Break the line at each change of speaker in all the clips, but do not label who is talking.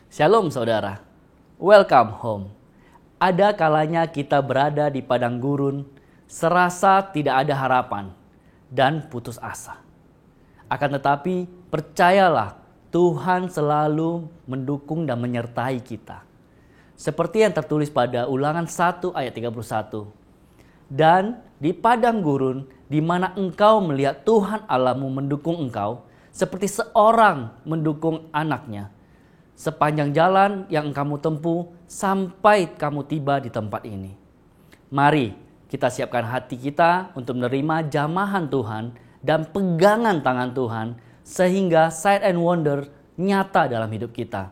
Shalom saudara, welcome home. Ada kalanya kita berada di padang gurun, serasa tidak ada harapan dan putus asa. Akan tetapi percayalah, Tuhan selalu mendukung dan menyertai kita. Seperti yang tertulis pada Ulangan 1 ayat 31. Dan di padang gurun di mana engkau melihat Tuhan Allahmu mendukung engkau, seperti seorang mendukung anaknya. Sepanjang jalan yang kamu tempuh sampai kamu tiba di tempat ini. Mari kita siapkan hati kita untuk menerima jamahan Tuhan dan pegangan tangan Tuhan sehingga sign and wonder nyata dalam hidup kita.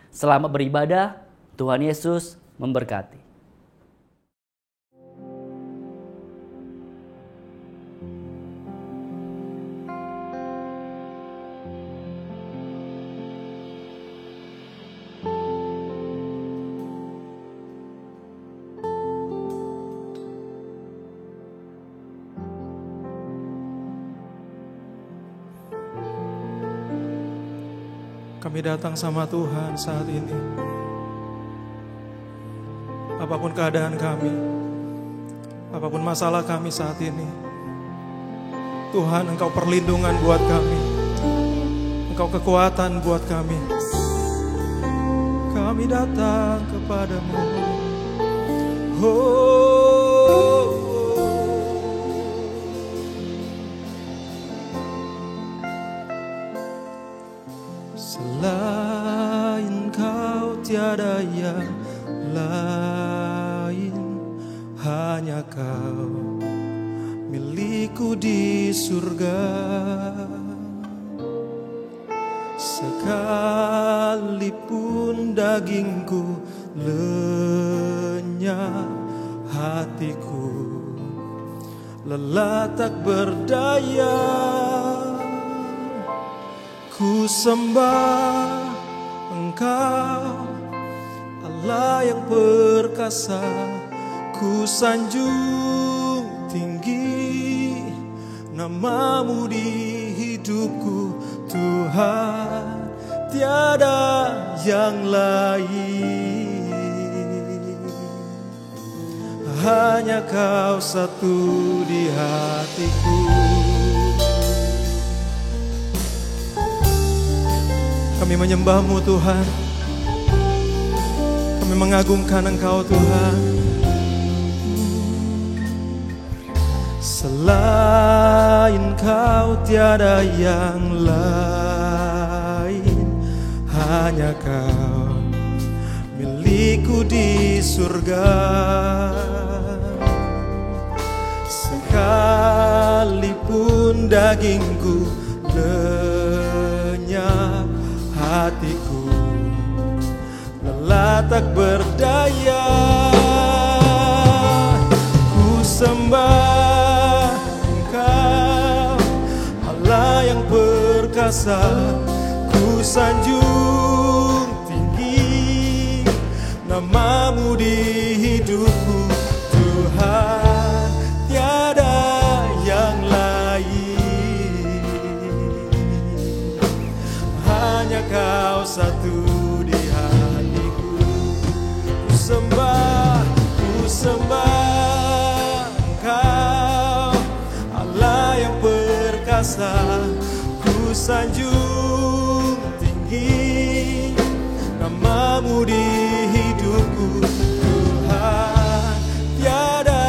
Selamat beribadah, Tuhan Yesus memberkati.
Kami datang sama Tuhan saat ini. Apapun keadaan kami, apapun masalah kami saat ini, Tuhan, Engkau perlindungan buat kami, Engkau kekuatan buat kami. Kami datang kepadamu. Selain Kau tiada yang lain, hanya Kau milikku di surga. Sekalipun dagingku lenyap, hatiku lelah tak berdaya. Ku sembah Engkau, Allah yang perkasa. Ku sanjung tinggi nama-Mu di hidupku, Tuhan, tiada yang lain. Hanya Kau satu di hatiku. Kami menyembah-Mu Tuhan, kami mengagungkan Engkau Tuhan. Selain Kau tiada yang lain, hanya Kau milikku di surga. Sekalipun dagingku lenyap, hatiku lelah tak berdaya. Ku sembah Engkau, Allah yang perkasa. Ku sanjung tinggi nama-Mu di hidupku, Tuhan, tiada yang lain. Hanya Kau satu di hatiku. Ku sembah Engkau, Allah yang perkasa. Ku sanjung tinggi nama-Mu di hidupku, Tuhan, tiada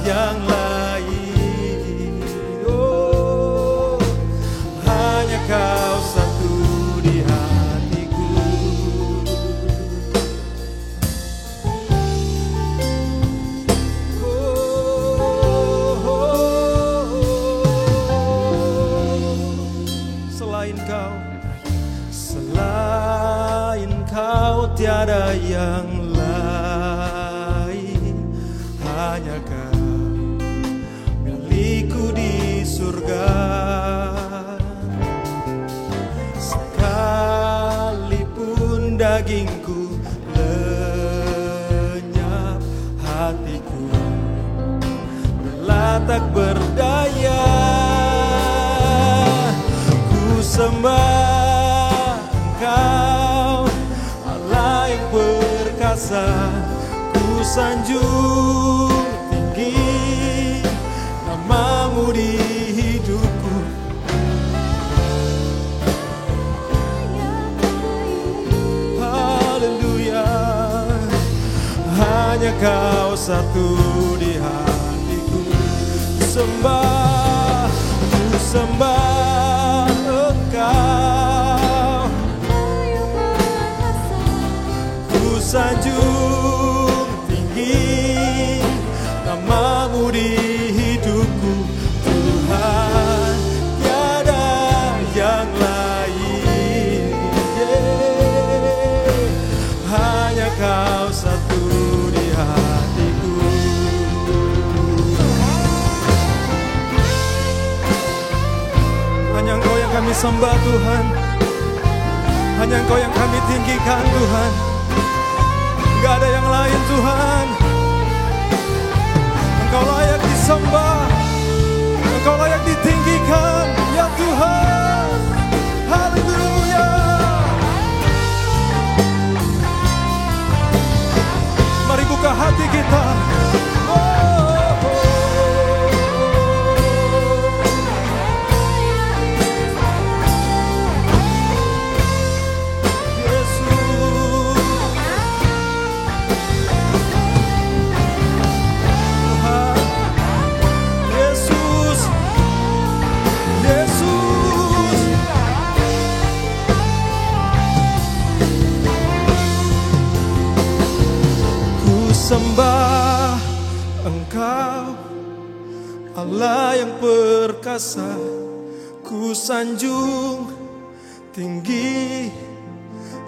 yang lain. Oh, hanya Kau satu di hatiku. Selain Kau tiada yang lain, hanya Kau milikku di surga. Sekalipun dagingku lenyap, hatiku lelah tak berdaya. Ku sembah Engkau, perkasa, ku sanjung tinggi namamu di hidupku. Haleluya, hanya kau satu di hatiku. Sembah, ku sembah Engkau, ku sanjung tinggi namamu di hidupku. Tuhan, tiada yang lain, hanya kau satu di hatiku. Hanya Engkau yang kami sembah Tuhan, hanya Engkau yang kami tinggikan Tuhan. Gak ada yang lain Tuhan. Engkau layak disembah, Engkau layak ditinggikan ya Tuhan. Haleluya. Mari buka hati kita. Sembah Engkau, Allah yang perkasa, ku sanjung tinggi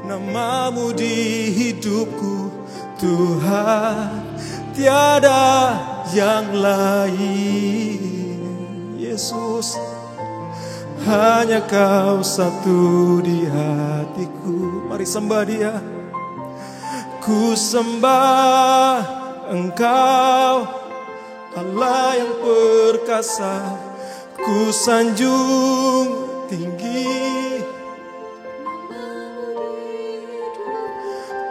namamu di hidupku. Tuhan, tiada yang lain. Yesus, hanya kau satu di hatiku. Mari sembah Dia. Ku sembah Engkau, Allah yang perkasa, ku sanjung tinggi.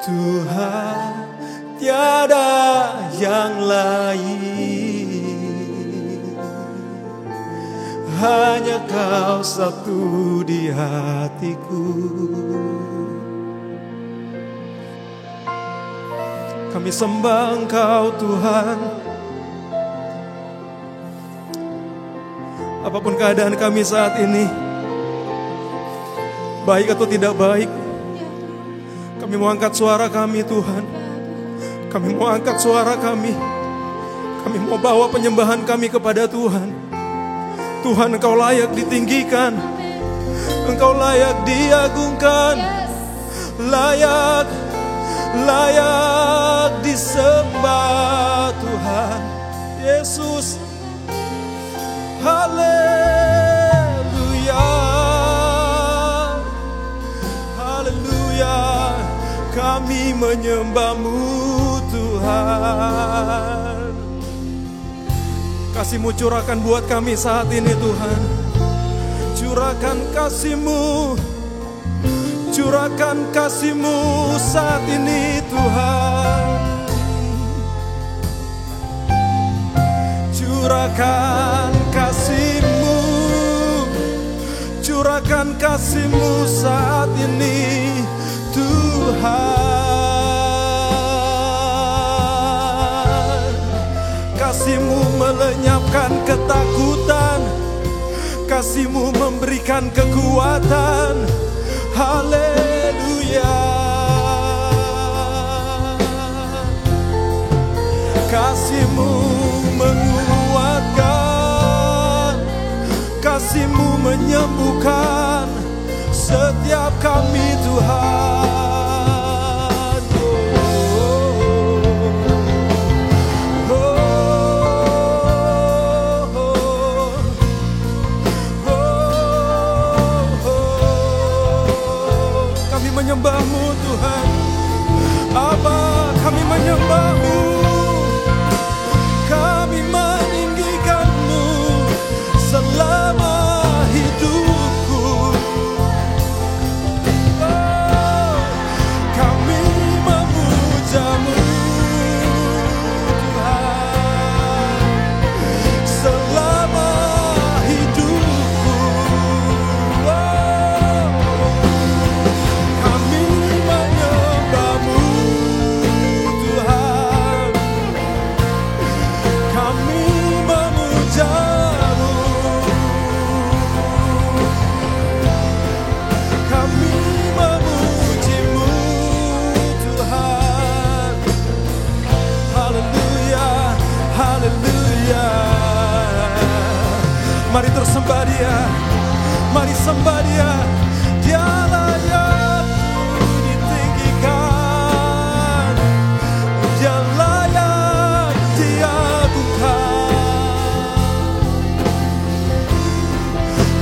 Tuhan, tiada yang lain, hanya kau satu di hatiku. Kami sembah Engkau Tuhan. Apapun keadaan kami saat ini, baik atau tidak baik, kami mau angkat suara kami Tuhan. Kami mau angkat suara kami. Kami mau bawa penyembahan kami kepada Tuhan. Tuhan, Engkau layak ditinggikan, Engkau layak diagungkan, layak disembah Tuhan Yesus. Haleluya, haleluya, kami menyembah-Mu Tuhan. Kasih-Mu curahkan buat kami saat ini Tuhan. Curahkan kasih-Mu, curahkan kasih-Mu saat ini Tuhan. Curahkan kasih-Mu, curahkan kasih-Mu saat ini Tuhan. Kasih-Mu melenyapkan ketakutan, kasih-Mu memberikan kekuatan. Haleluya. Kasih-Mu menguatkan, kasih-Mu menyembuhkan setiap kami Tuhan. Kami menyembah-Mu Tuhan. Aba, kami menyembah-Mu. Kami meninggikan-Mu selama hidupku. Oh, kami memuja Dia. Mari sembah Dia. Dia layak ditinggikan, Dia layak diagungkan,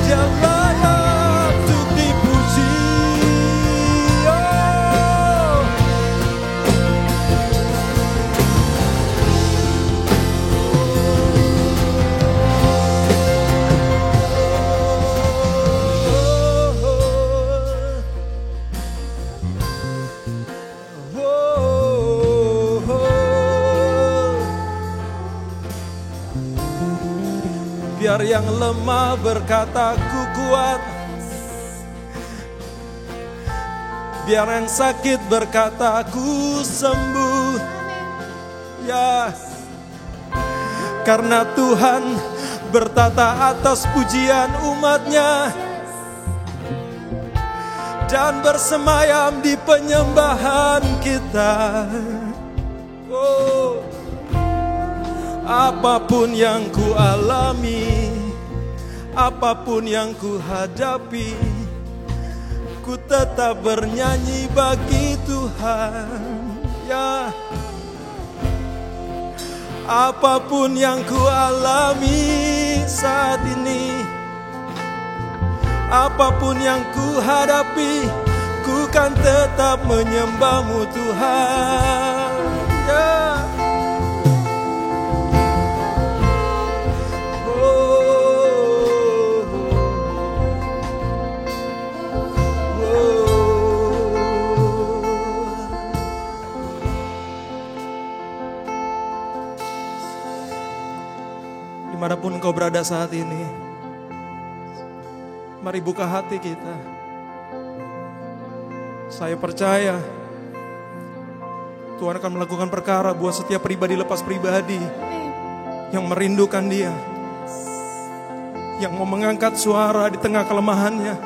Dia layak untuk dipuji. Biar yang lemah berkata ku kuat, biar yang sakit berkata ku sembuh. Ya, karena Tuhan bertata atas pujian umatnya dan bersemayam di penyembahan kita. Oh, apapun yang ku alami, apapun yang ku hadapi, ku tetap bernyanyi bagi Tuhan. Ya, apapun yang ku alami saat ini, apapun yang ku hadapi, ku kan tetap menyembah-Mu Tuhan. Ya. Dimanapun engkau berada saat ini, mari buka hati kita. Saya percaya Tuhan akan melakukan perkara buat setiap pribadi lepas pribadi yang merindukan Dia, yang mau mengangkat suara di tengah kelemahannya,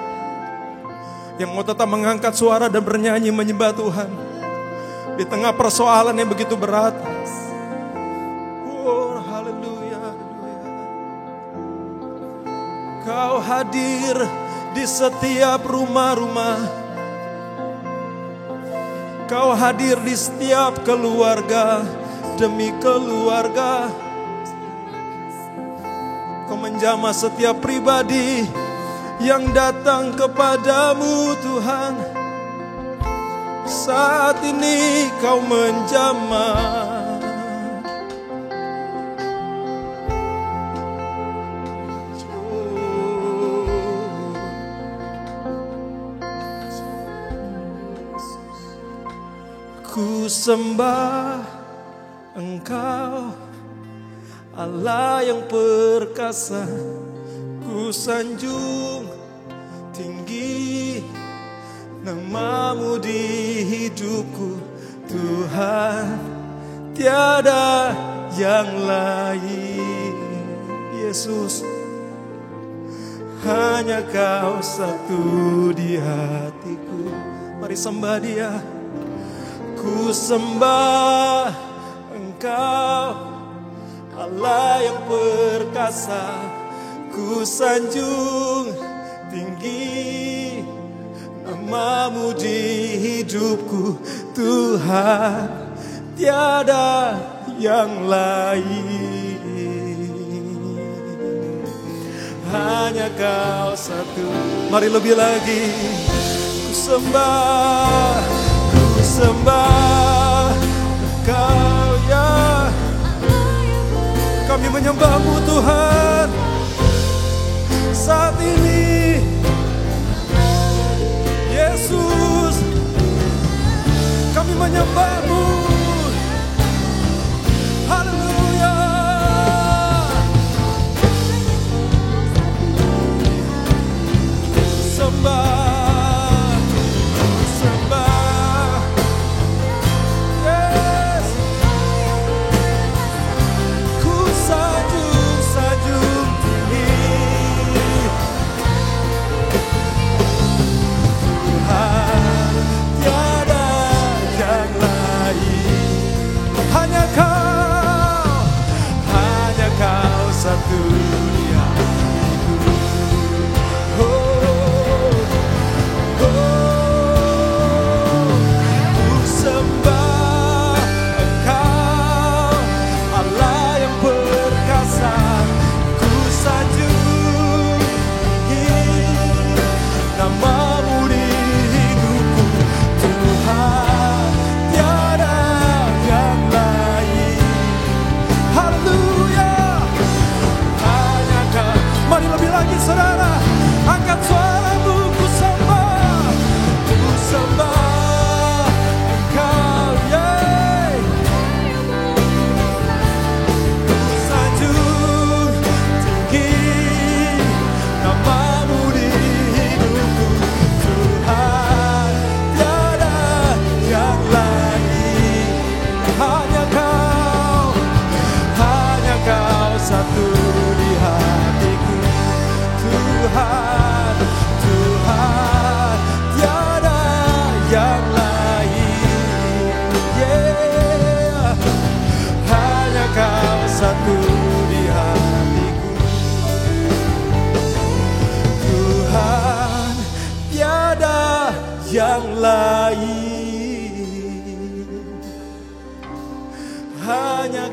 yang mau tetap mengangkat suara dan bernyanyi menyembah Tuhan di tengah persoalan yang begitu berat. Oh, haleluya, haleluya. Kau hadir di setiap rumah-rumah, Kau hadir di setiap keluarga demi keluarga. Kau menjamah setiap pribadi yang datang kepadamu Tuhan. Saat ini Kau menjamah. Ku sembah Engkau, Allah yang perkasa. Ku sanjung tinggi nama-Mu di hidupku Tuhan, tiada yang lain. Yesus, hanya Kau satu di hatiku. Mari sembah Dia. Ku sembah Engkau, Allah yang perkasa. Ku sanjung tinggi nama-Mu di hidupku Tuhan, tiada yang lain. Hanya Kau satu. Mari lebih lagi. Ku sembah, ku sembah Engkau ya. Kami menyembah-Mu Tuhan saat ini. Yesus, kami menyembah-Mu. Haleluya. Sembah, tiada yang lain.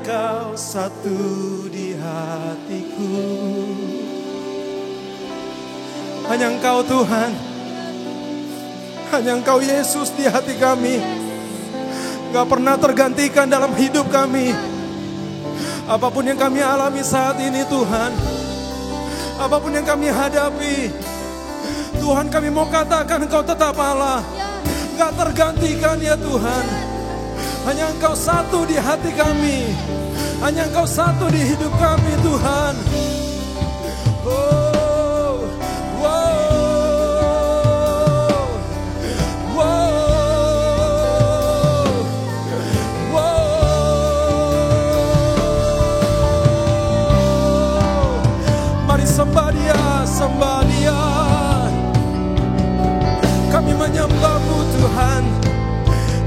Engkau satu di hatiku. Hanya Engkau Tuhan, hanya Engkau Yesus di hati kami. Gak pernah tergantikan dalam hidup kami. Apapun yang kami alami saat ini Tuhan, apapun yang kami hadapi, Tuhan kami mau katakan Engkau tetap Allah. Gak tergantikan ya Tuhan. Hanya Engkau satu di hati kami, hanya Engkau satu di hidup kami Tuhan. Oh, wow. Sembah Dia, sembah Dia. Kami menyembah-Mu Tuhan,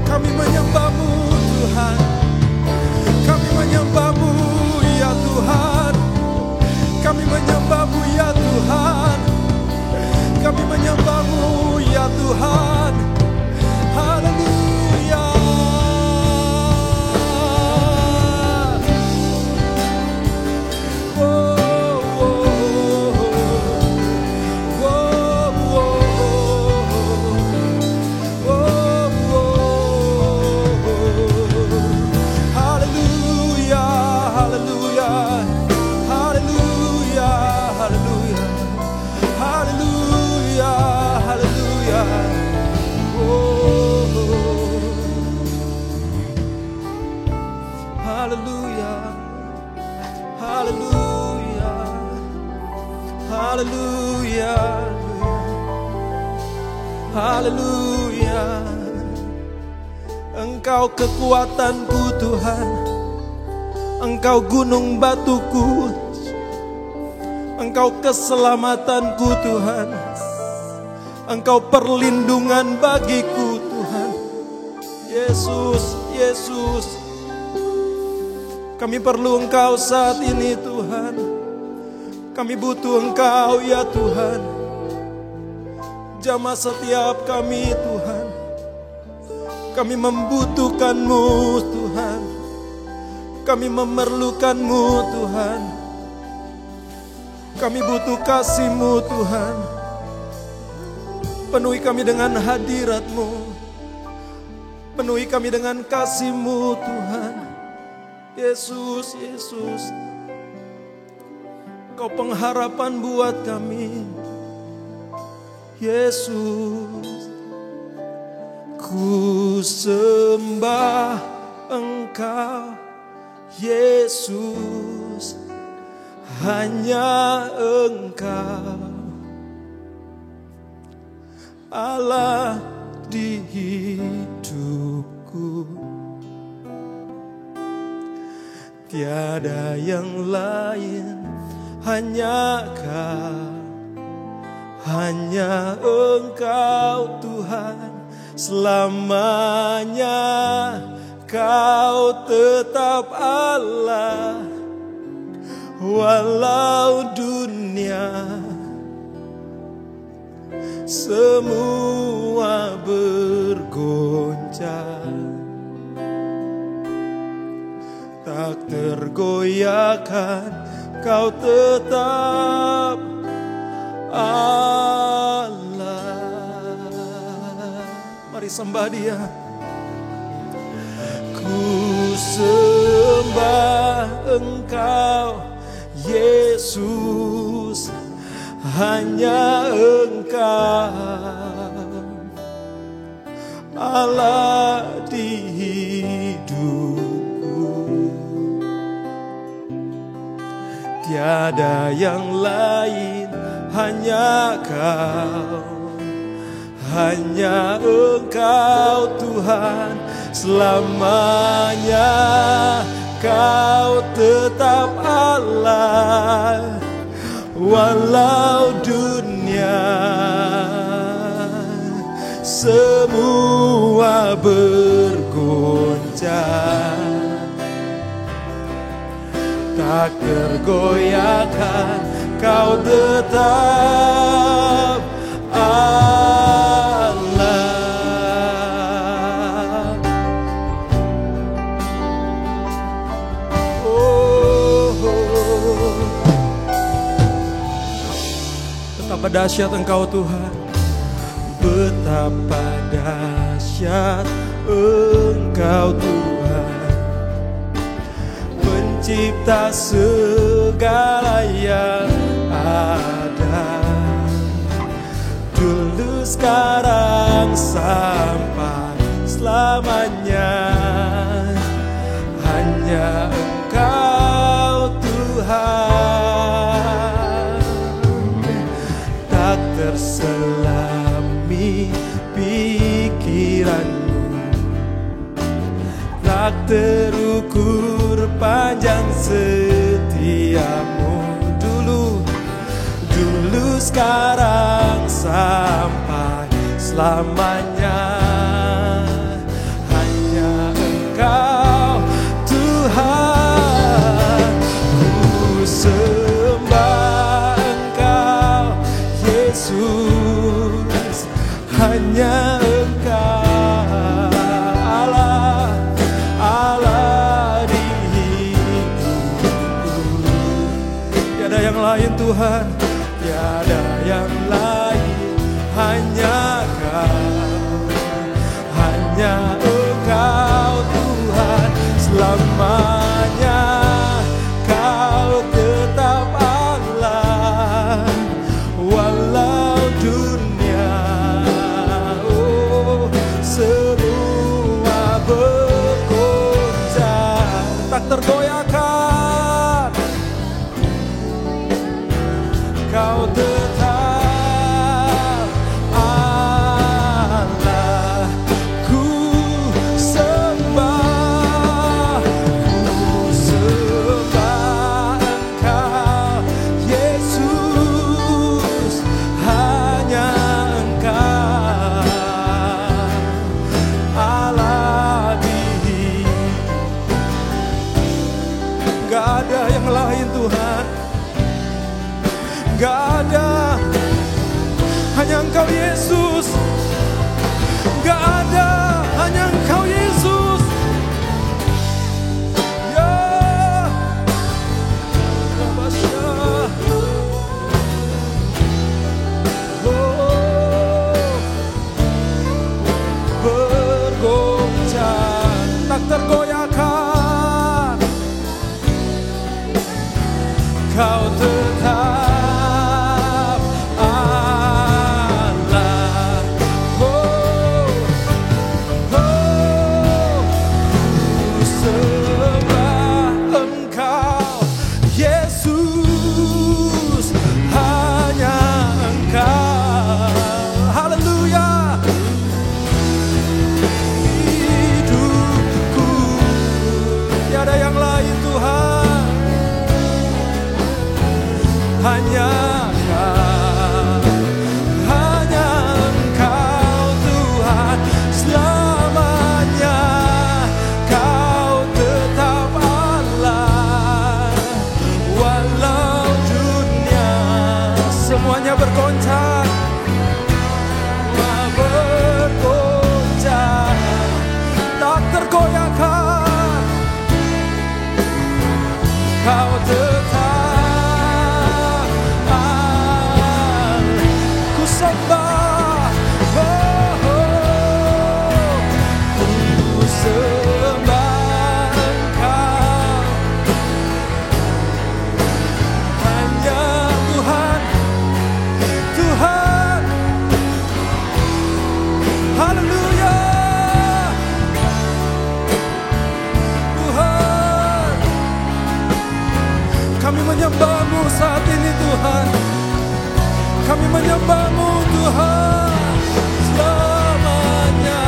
kami menyembah-Mu Tuhan, kami menyembah-Mu ya Tuhan, kami menyembah-Mu ya Tuhan, kami menyembah-Mu ya Tuhan. Haleluya. Haleluya. Engkau kekuatanku Tuhan, Engkau gunung batuku, Engkau keselamatanku Tuhan, Engkau perlindungan bagiku Tuhan. Yesus, Yesus, kami perlu Engkau saat ini Tuhan. Kami butuh Engkau ya Tuhan. Jamah setiap kami Tuhan, kami membutuhkan-Mu Tuhan, kami memerlukan-Mu Tuhan, kami butuh kasih-Mu Tuhan. Penuhi kami dengan hadirat-Mu, penuhi kami dengan kasih-Mu Tuhan. Yesus, Yesus, Engkau pengharapan buat kami. Yesus, ku sembah Engkau. Yesus, hanya Engkau Allah di hidupku. Tiada yang lain, hanya Kau. Hanya Engkau Tuhan, selamanya Kau tetap Allah. Walau dunia semua bergoncang, tak tergoyahkan Kau tetap Allah. Mari sembah Dia. Ku sembah Engkau Yesus, hanya Engkau Allah di hidupku. Tiada yang lain, hanya Kau, hanya Engkau Tuhan, selamanya Kau tetap Allah. Walau dunia semua bergoncang, tak tergoyahkan Kau tetap Allah. Betapa dahsyat Engkau Tuhan. Betapa dahsyat Engkau Tuhan, Pencipta segala yang ada. Dulu, sekarang, sampai selamanya, hanya Engkau Tuhan. Tak terselami pikiranmu, tak terukur panjang setiamu. Dulu, sekarang, sampai selamanya, hanya Engkau Tuhan. Ku sembah Engkau Yesus, hanya Engkau Allah, Allah di hidupku. Tiada yang lain Tuhan, tiada yang lain, hanya Kau, hanya Engkau Tuhan. Selamanya Kau tetap Allah, walau dunia semua bergoncang, tak tergoyahkan. Kau tetap Allah, ku sembah Engkau Yesus, hanya Engkau Allah di hidup. Gak ada yang lain Tuhan, gak ada, hanya Engkau Yesus. Gak ada, hanya Engkau Yesus. Ya, bergoncang, tak tergoyahkan. Kau tetap Allah. Ku sembah Engkau Yesus, hanya Engkau. Haleluya. Hidupku tiada yang lain Tuhan, hanya Kau, hanya Engkau Tuhan. Selamanya Kau tetap Allah, walau dunia semuanya bergoncang, bergoncang, tak tergoyahkan. Kau tetap sembah, ku sembah Engkau, hanya Tuhan, Tuhan. Haleluya, Tuhan. Kami menyembah-Mu saat ini Tuhan, kami menyembah-Mu Tuhan. Selamanya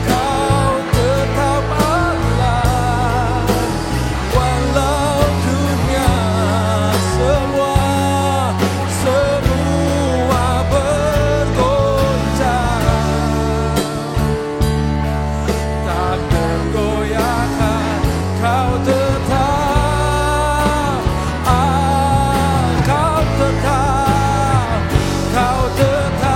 Kau tetap Allah, walau dunia semua bergoncang, tak tergoyahkan. Kau tetap Allah, Kau tetap, Kau tetap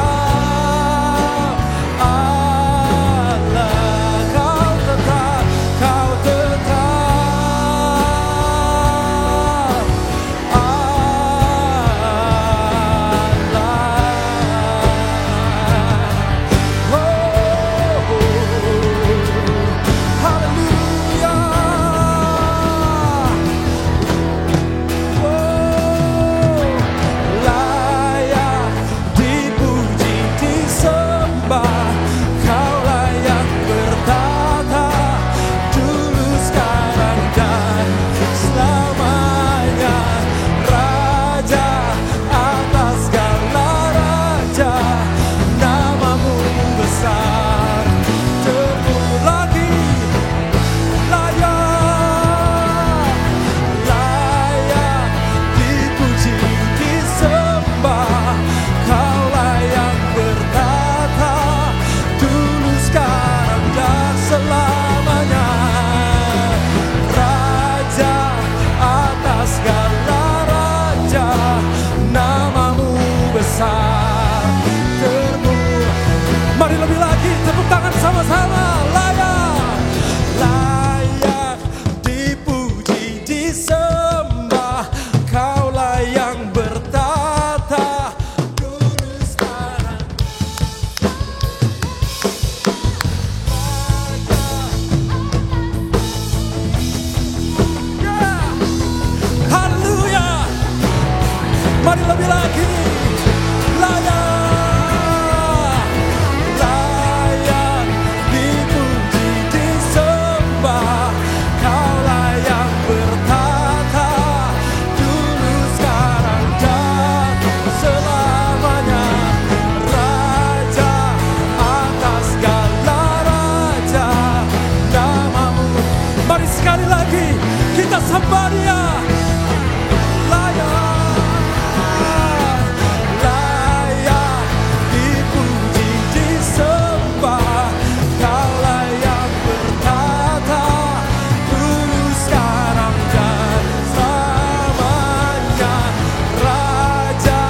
tangan sama-sama. Layak, layak dipuji, disembah. Kaulah yang bertata dulu sekarang. Yeah. Haleluya. Mari lebih lagi. Layak, layak dipuji, disembah. Kaulah yang bertata dulu, sekarang, dan selamanya. Raja atas segala raja, namamu. Mari sekali lagi kita sembah Dia. Layak dipuji, disembah. Kaulah yang bertata dulu, sekarang, dan selamanya. Raja,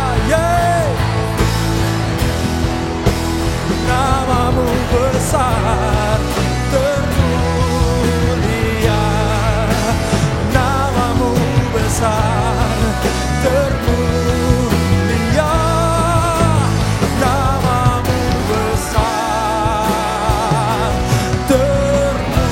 namamu besar, termulia. Namamu besar, termulia. Namamu besar, termulia.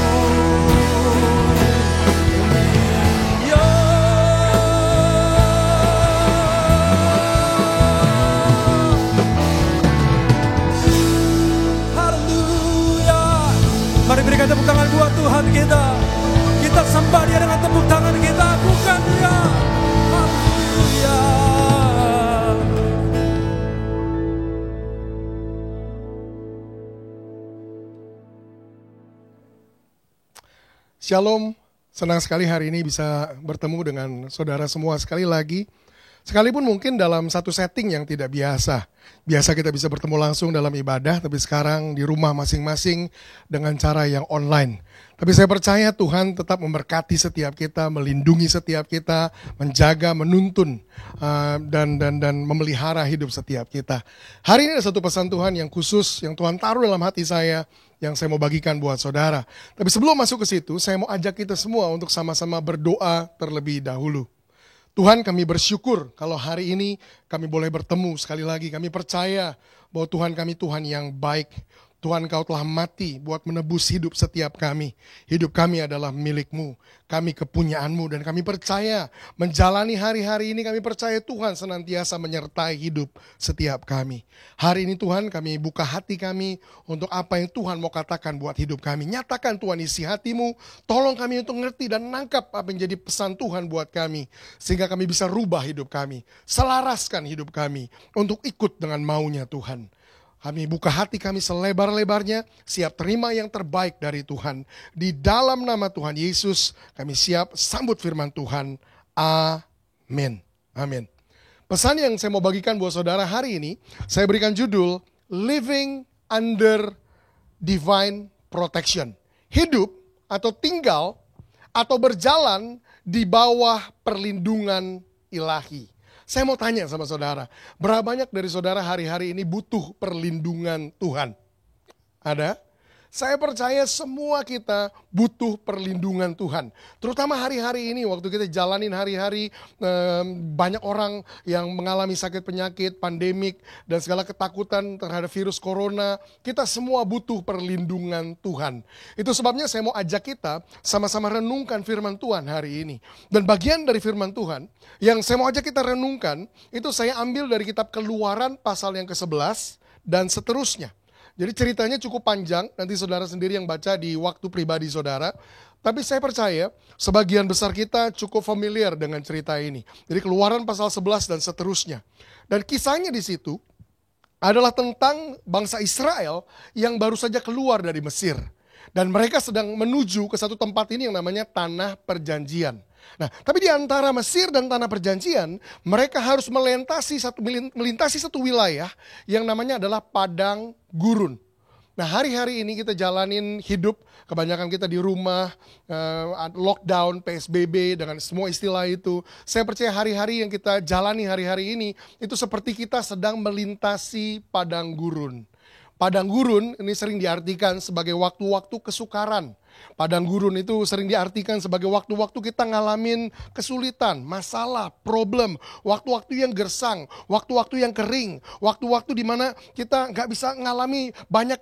Haleluya. Mari berikan tepuk tangan buat Tuhan kita. Kita sembah Dia dengan tepuk tangan kita, bukan Dia. Haleluya.
Shalom, senang sekali hari ini bisa bertemu dengan saudara semua sekali lagi. Sekalipun mungkin dalam satu setting yang tidak biasa. Biasa kita bisa bertemu langsung dalam ibadah, tapi sekarang di rumah masing-masing dengan cara yang online. Tapi saya percaya Tuhan tetap memberkati setiap kita, melindungi setiap kita, menjaga, menuntun, dan memelihara hidup setiap kita. Hari ini ada satu pesan Tuhan yang khusus, yang Tuhan taruh dalam hati saya, yang saya mau bagikan buat saudara. Tapi sebelum masuk ke situ, saya mau ajak kita semua untuk sama-sama berdoa terlebih dahulu. Tuhan, kami bersyukur kalau hari ini kami boleh bertemu sekali lagi. Kami percaya bahwa Tuhan kami Tuhan yang baik. Tuhan, Kau telah mati buat menebus hidup setiap kami. Hidup kami adalah milik-Mu, kami kepunyaan-Mu, dan kami percaya menjalani hari-hari ini, kami percaya Tuhan senantiasa menyertai hidup setiap kami. Hari ini Tuhan, kami buka hati kami untuk apa yang Tuhan mau katakan buat hidup kami. Nyatakan Tuhan isi hati-Mu, tolong kami untuk ngerti dan nangkap apa yang jadi pesan Tuhan buat kami, sehingga kami bisa rubah hidup kami, selaraskan hidup kami untuk ikut dengan maunya Tuhan. Kami buka hati kami selebar-lebarnya, siap terima yang terbaik dari Tuhan. Di dalam nama Tuhan Yesus, kami siap sambut firman Tuhan. Amin. Amin. Pesan yang saya mau bagikan buat saudara hari ini, saya berikan judul, Living Under Divine Protection. Hidup atau tinggal atau berjalan di bawah perlindungan ilahi. Saya mau tanya sama saudara, berapa banyak dari saudara hari-hari ini butuh perlindungan Tuhan? Ada? Saya percaya semua kita butuh perlindungan Tuhan. Terutama hari-hari ini, waktu kita jalanin hari-hari, banyak orang yang mengalami sakit penyakit, pandemik, dan segala ketakutan terhadap virus corona. Kita semua butuh perlindungan Tuhan. Itu sebabnya saya mau ajak kita sama-sama renungkan firman Tuhan hari ini. Dan bagian dari firman Tuhan yang saya mau ajak kita renungkan, itu saya ambil dari kitab Keluaran pasal yang ke-11 dan seterusnya. Jadi ceritanya cukup panjang, nanti saudara sendiri yang baca di waktu pribadi saudara. Tapi saya percaya sebagian besar kita cukup familiar dengan cerita ini. Jadi Keluaran pasal 11 dan seterusnya. Dan kisahnya di situ adalah tentang bangsa Israel yang baru saja keluar dari Mesir. Dan mereka sedang menuju ke satu tempat ini yang namanya Tanah Perjanjian. Nah, tapi di antara Mesir dan Tanah Perjanjian, mereka harus melintasi satu wilayah yang namanya adalah padang gurun. Nah, hari-hari ini kita jalanin hidup, kebanyakan kita di rumah, lockdown, PSBB, dengan semua istilah itu. Saya percaya hari-hari yang kita jalani hari-hari ini, itu seperti kita sedang melintasi padang gurun. Padang gurun ini sering diartikan sebagai waktu-waktu kesukaran. Padang gurun itu sering diartikan sebagai waktu-waktu kita ngalamin kesulitan, masalah, problem, waktu-waktu yang gersang, waktu-waktu yang kering, waktu-waktu di mana kita nggak bisa ngalami banyak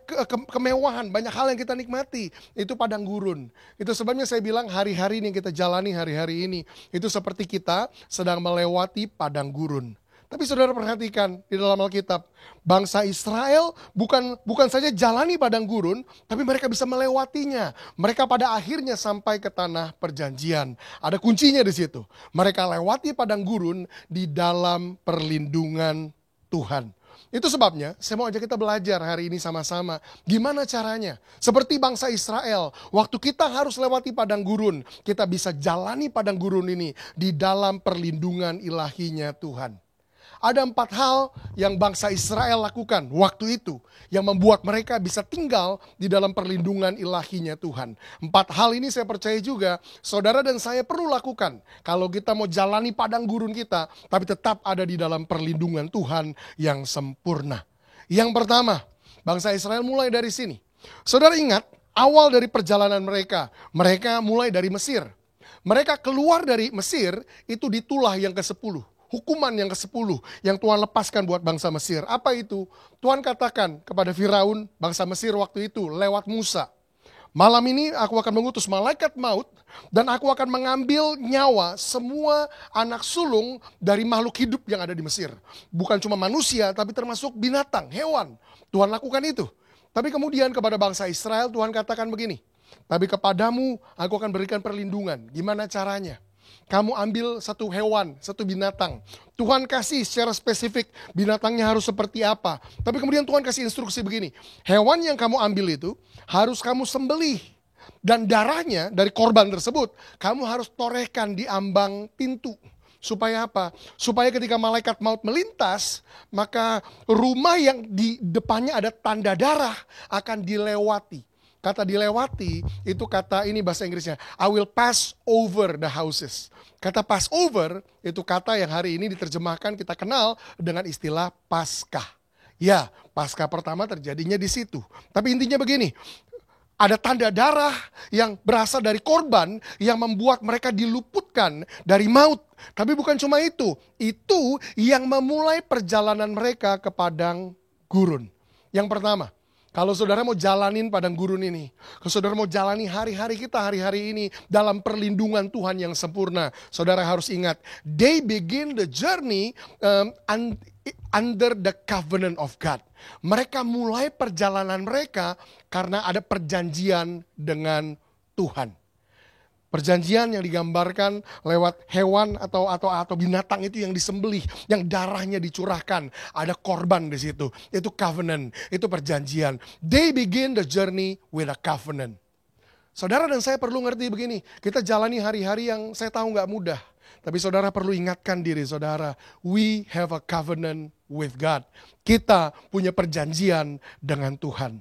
kemewahan, banyak hal yang kita nikmati. Itu padang gurun. Itu sebabnya saya bilang hari-hari ini yang kita jalani hari-hari ini, itu seperti kita sedang melewati padang gurun. Tapi saudara perhatikan di dalam Alkitab, bangsa Israel bukan saja jalani padang gurun, tapi mereka bisa melewatinya. Mereka pada akhirnya sampai ke tanah perjanjian. Ada kuncinya di situ. Mereka lewati padang gurun di dalam perlindungan Tuhan. Itu sebabnya saya mau ajak kita belajar hari ini sama-sama. Gimana caranya? Seperti bangsa Israel, waktu kita harus lewati padang gurun, kita bisa jalani padang gurun ini di dalam perlindungan ilahinya Tuhan. Ada 4 hal yang bangsa Israel lakukan waktu itu yang membuat mereka bisa tinggal di dalam perlindungan ilahinya Tuhan. 4 hal ini saya percaya juga saudara dan saya perlu lakukan kalau kita mau jalani padang gurun kita, tapi tetap ada di dalam perlindungan Tuhan yang sempurna. Yang pertama, bangsa Israel mulai dari sini. Saudara ingat, awal dari perjalanan mereka mulai dari Mesir. Mereka keluar dari Mesir itu di tulah yang ke-10. Hukuman yang ke-10 yang Tuhan lepaskan buat bangsa Mesir. Apa itu? Tuhan katakan kepada Firaun, bangsa Mesir waktu itu, lewat Musa. Malam ini aku akan mengutus malaikat maut dan aku akan mengambil nyawa semua anak sulung dari makhluk hidup yang ada di Mesir. Bukan cuma manusia, tapi termasuk binatang, hewan. Tuhan lakukan itu. Tapi kemudian kepada bangsa Israel Tuhan katakan begini, tapi kepadamu aku akan berikan perlindungan. Gimana caranya? Kamu ambil satu hewan, satu binatang. Tuhan kasih secara spesifik binatangnya harus seperti apa. Tapi kemudian Tuhan kasih instruksi begini. Hewan yang kamu ambil itu harus kamu sembelih. Dan darahnya dari korban tersebut kamu harus torehkan di ambang pintu. Supaya apa? Supaya ketika malaikat maut melintas, maka rumah yang di depannya ada tanda darah akan dilewati. Kata dilewati, itu kata ini bahasa Inggrisnya, I will pass over the houses. Kata pass over, itu kata yang hari ini diterjemahkan kita kenal dengan istilah Paskah. Ya, Paskah pertama terjadinya di situ. Tapi intinya begini, ada tanda darah yang berasal dari korban yang membuat mereka diluputkan dari maut. Tapi bukan cuma itu yang memulai perjalanan mereka ke padang gurun. Yang pertama, kalau saudara mau jalanin padang gurun ini, kalau saudara mau jalani hari-hari kita hari-hari ini dalam perlindungan Tuhan yang sempurna, saudara harus ingat, they begin the journey under the covenant of God. Mereka mulai perjalanan mereka karena ada perjanjian dengan Tuhan. Perjanjian yang digambarkan lewat hewan atau binatang itu yang disembelih, yang darahnya dicurahkan, ada korban di situ. Itu covenant, itu perjanjian. They begin the journey with a covenant. Saudara dan saya perlu ngerti begini, kita jalani hari-hari yang saya tahu nggak mudah. Tapi saudara perlu ingatkan diri saudara, we have a covenant with God. Kita punya perjanjian dengan Tuhan.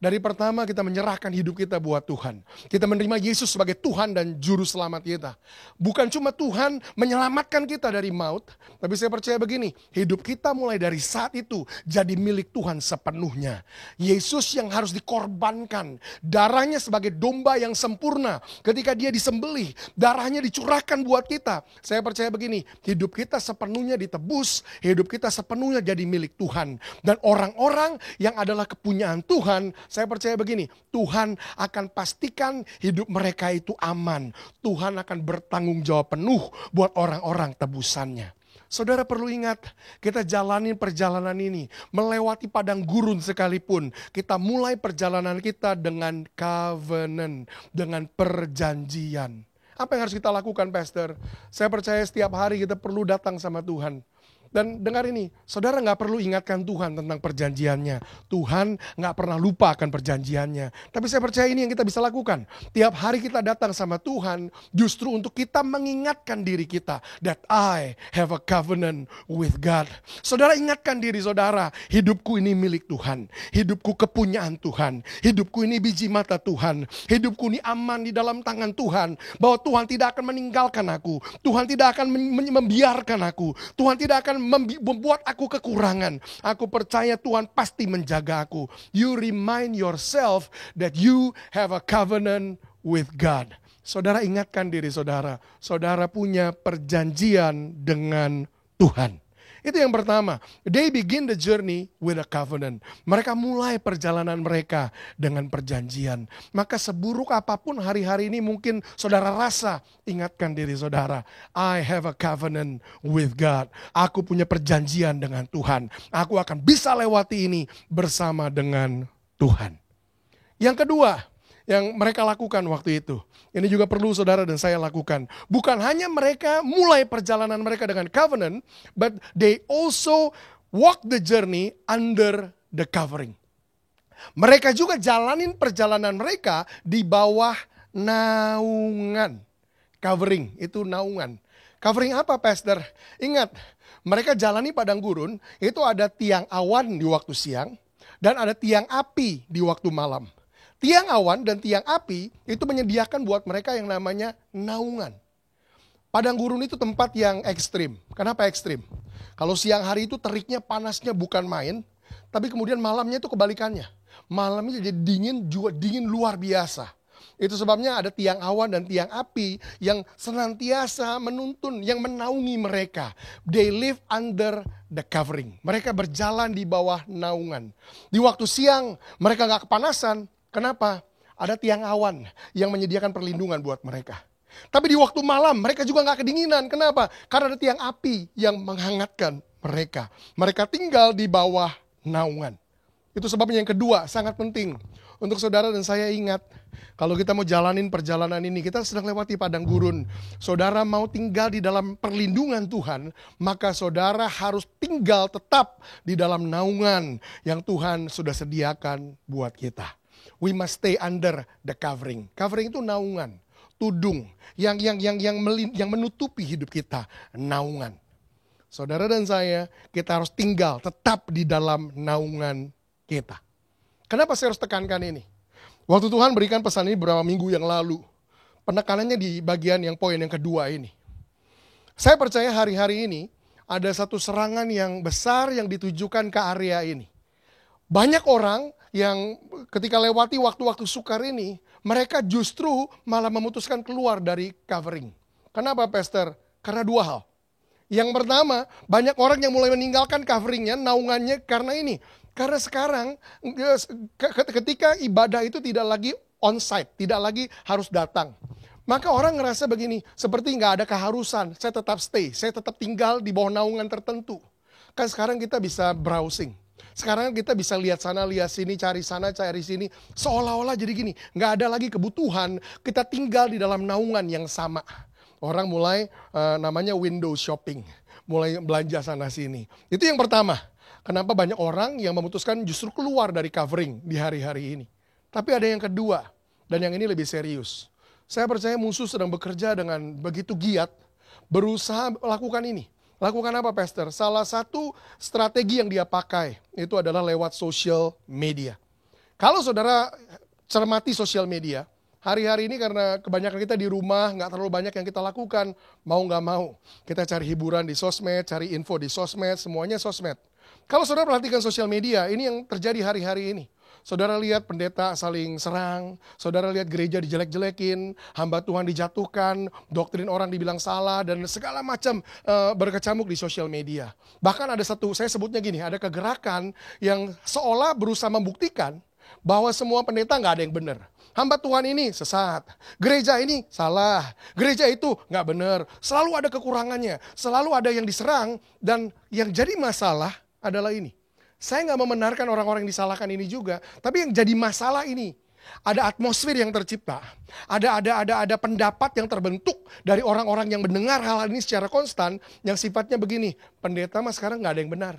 Dari pertama kita menyerahkan hidup kita buat Tuhan. Kita menerima Yesus sebagai Tuhan dan Juru Selamat kita. Bukan cuma Tuhan menyelamatkan kita dari maut, tapi saya percaya begini, hidup kita mulai dari saat itu jadi milik Tuhan sepenuhnya. Yesus yang harus dikorbankan, darahnya sebagai domba yang sempurna. Ketika dia disembelih, darahnya dicurahkan buat kita. Saya percaya begini, hidup kita sepenuhnya ditebus, hidup kita sepenuhnya jadi milik Tuhan. Dan orang-orang yang adalah kepunyaan Tuhan, saya percaya begini, Tuhan akan pastikan hidup mereka itu aman. Tuhan akan bertanggung jawab penuh buat orang-orang tebusannya. Saudara perlu ingat, kita jalanin perjalanan ini, melewati padang gurun sekalipun, kita mulai perjalanan kita dengan covenant, dengan perjanjian. Apa yang harus kita lakukan, Pastor? Saya percaya setiap hari kita perlu datang sama Tuhan. Dan dengar ini, saudara gak perlu ingatkan Tuhan tentang perjanjiannya. Tuhan gak pernah lupa akan perjanjiannya. Tapi saya percaya ini yang kita bisa lakukan. Tiap hari kita datang sama Tuhan, justru untuk kita mengingatkan diri kita. That I have a covenant with God. Saudara ingatkan diri saudara, hidupku ini milik Tuhan. Hidupku kepunyaan Tuhan. Hidupku ini biji mata Tuhan. Hidupku ini aman di dalam tangan Tuhan. Bahwa Tuhan tidak akan meninggalkan aku. Tuhan tidak akan membiarkan aku. Tuhan tidak akan membuat aku kekurangan. Aku percaya Tuhan pasti menjaga aku. You remind yourself that you have a covenant with God. Saudara ingatkan diri saudara. Saudara punya perjanjian dengan Tuhan. Itu yang pertama. They begin the journey with a covenant. Mereka mulai perjalanan mereka dengan perjanjian. Maka seburuk apapun hari-hari ini mungkin saudara rasa, ingatkan diri saudara. I have a covenant with God. Aku punya perjanjian dengan Tuhan. Aku akan bisa lewati ini bersama dengan Tuhan. Yang kedua, yang mereka lakukan waktu itu. Ini juga perlu saudara dan saya lakukan. Bukan hanya mereka mulai perjalanan mereka dengan covenant, but they also walk the journey under the covering. Mereka juga jalanin perjalanan mereka di bawah naungan. Covering, itu naungan. Covering apa, Pastor? Ingat, mereka jalani padang gurun, itu ada tiang awan di waktu siang, dan ada tiang api di waktu malam. Tiang awan dan tiang api itu menyediakan buat mereka yang namanya naungan. Padang gurun itu tempat yang ekstrim. Kenapa ekstrim? Kalau siang hari itu teriknya, panasnya bukan main. Tapi kemudian malamnya itu kebalikannya. Malamnya jadi dingin, juga dingin luar biasa. Itu sebabnya ada tiang awan dan tiang api yang senantiasa menuntun, yang menaungi mereka. They live under the covering. Mereka berjalan di bawah naungan. Di waktu siang mereka gak kepanasan. Kenapa? Ada tiang awan yang menyediakan perlindungan buat mereka. Tapi di waktu malam mereka juga gak kedinginan. Kenapa? Karena ada tiang api yang menghangatkan mereka. Mereka tinggal di bawah naungan. Itu sebabnya yang kedua sangat penting. Untuk saudara dan saya ingat, kalau kita mau jalanin perjalanan ini, kita sedang lewati padang gurun. Saudara mau tinggal di dalam perlindungan Tuhan, maka saudara harus tinggal tetap di dalam naungan yang Tuhan sudah sediakan buat kita. We must stay under the covering. Covering itu naungan, tudung yang menutupi hidup kita, naungan. Saudara dan saya, kita harus tinggal tetap di dalam naungan kita. Kenapa saya harus tekankan ini? Waktu Tuhan berikan pesan ini beberapa minggu yang lalu, penekanannya di bagian yang poin yang kedua ini. Saya percaya hari-hari ini ada satu serangan yang besar yang ditujukan ke area ini. Banyak orang yang ketika lewati waktu-waktu sukar ini, mereka justru malah memutuskan keluar dari covering. Kenapa, Pastor? Karena dua hal. Yang pertama, banyak orang yang mulai meninggalkan coveringnya, naungannya karena ini. Karena sekarang ketika ibadah itu tidak lagi on-site, tidak lagi harus datang. Maka orang ngerasa begini, seperti nggak ada keharusan, saya tetap stay, saya tetap tinggal di bawah naungan tertentu. Kan sekarang kita bisa browsing. Sekarang kita bisa lihat sana, lihat sini, cari sana, cari sini. Seolah-olah jadi gini, nggak ada lagi kebutuhan, kita tinggal di dalam naungan yang sama. Orang mulai namanya window shopping, mulai belanja sana sini. Itu yang pertama. Kenapa banyak orang yang memutuskan justru keluar dari covering di hari-hari ini. Tapi ada yang kedua, dan yang ini lebih serius. Saya percaya musuh sedang bekerja dengan begitu giat, berusaha lakukan ini. Lakukan apa, Pastor? Salah satu strategi yang dia pakai itu adalah lewat social media. Kalau saudara cermati social media, hari-hari ini karena kebanyakan kita di rumah, nggak terlalu banyak yang kita lakukan, mau nggak mau. Kita cari hiburan di sosmed, cari info di sosmed, semuanya sosmed. Kalau saudara perhatikan social media, ini yang terjadi hari-hari ini. Saudara lihat pendeta saling serang, saudara lihat gereja dijelek-jelekin, hamba Tuhan dijatuhkan, doktrin orang dibilang salah, dan segala macam berkecamuk di sosial media. Bahkan ada satu, saya sebutnya gini, ada kegerakan yang seolah berusaha membuktikan bahwa semua pendeta nggak ada yang benar. Hamba Tuhan ini sesat, gereja ini salah, gereja itu nggak benar, selalu ada kekurangannya, selalu ada yang diserang, dan yang jadi masalah adalah ini. Saya nggak membenarkan orang-orang yang disalahkan ini juga, tapi yang jadi masalah ini, ada atmosfer yang tercipta, ada pendapat yang terbentuk dari orang-orang yang mendengar hal ini secara konstan, yang sifatnya begini, pendeta mah sekarang nggak ada yang benar.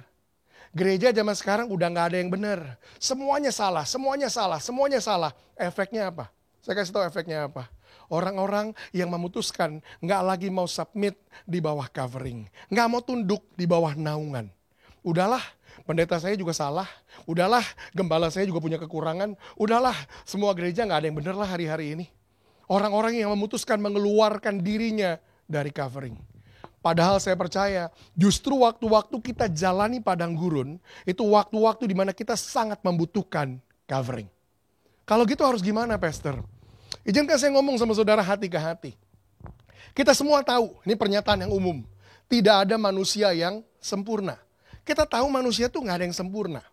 Gereja zaman sekarang udah nggak ada yang benar. Semuanya salah, semuanya salah, semuanya salah. Efeknya apa? Saya kasih tahu efeknya apa. Orang-orang yang memutuskan nggak lagi mau submit di bawah covering, nggak mau tunduk di bawah naungan. Udahlah, pendeta saya juga salah. Udahlah, gembala saya juga punya kekurangan. Udahlah, semua gereja nggak ada yang benar lah hari-hari ini. Orang-orang yang memutuskan mengeluarkan dirinya dari covering. Padahal saya percaya justru waktu-waktu kita jalani padang gurun, itu waktu-waktu di mana kita sangat membutuhkan covering. Kalau gitu harus gimana, Pastor? Izinkan saya ngomong sama saudara hati ke hati. Kita semua tahu, ini pernyataan yang umum. Tidak ada manusia yang sempurna. Kita tahu manusia tuh gak ada yang sempurna.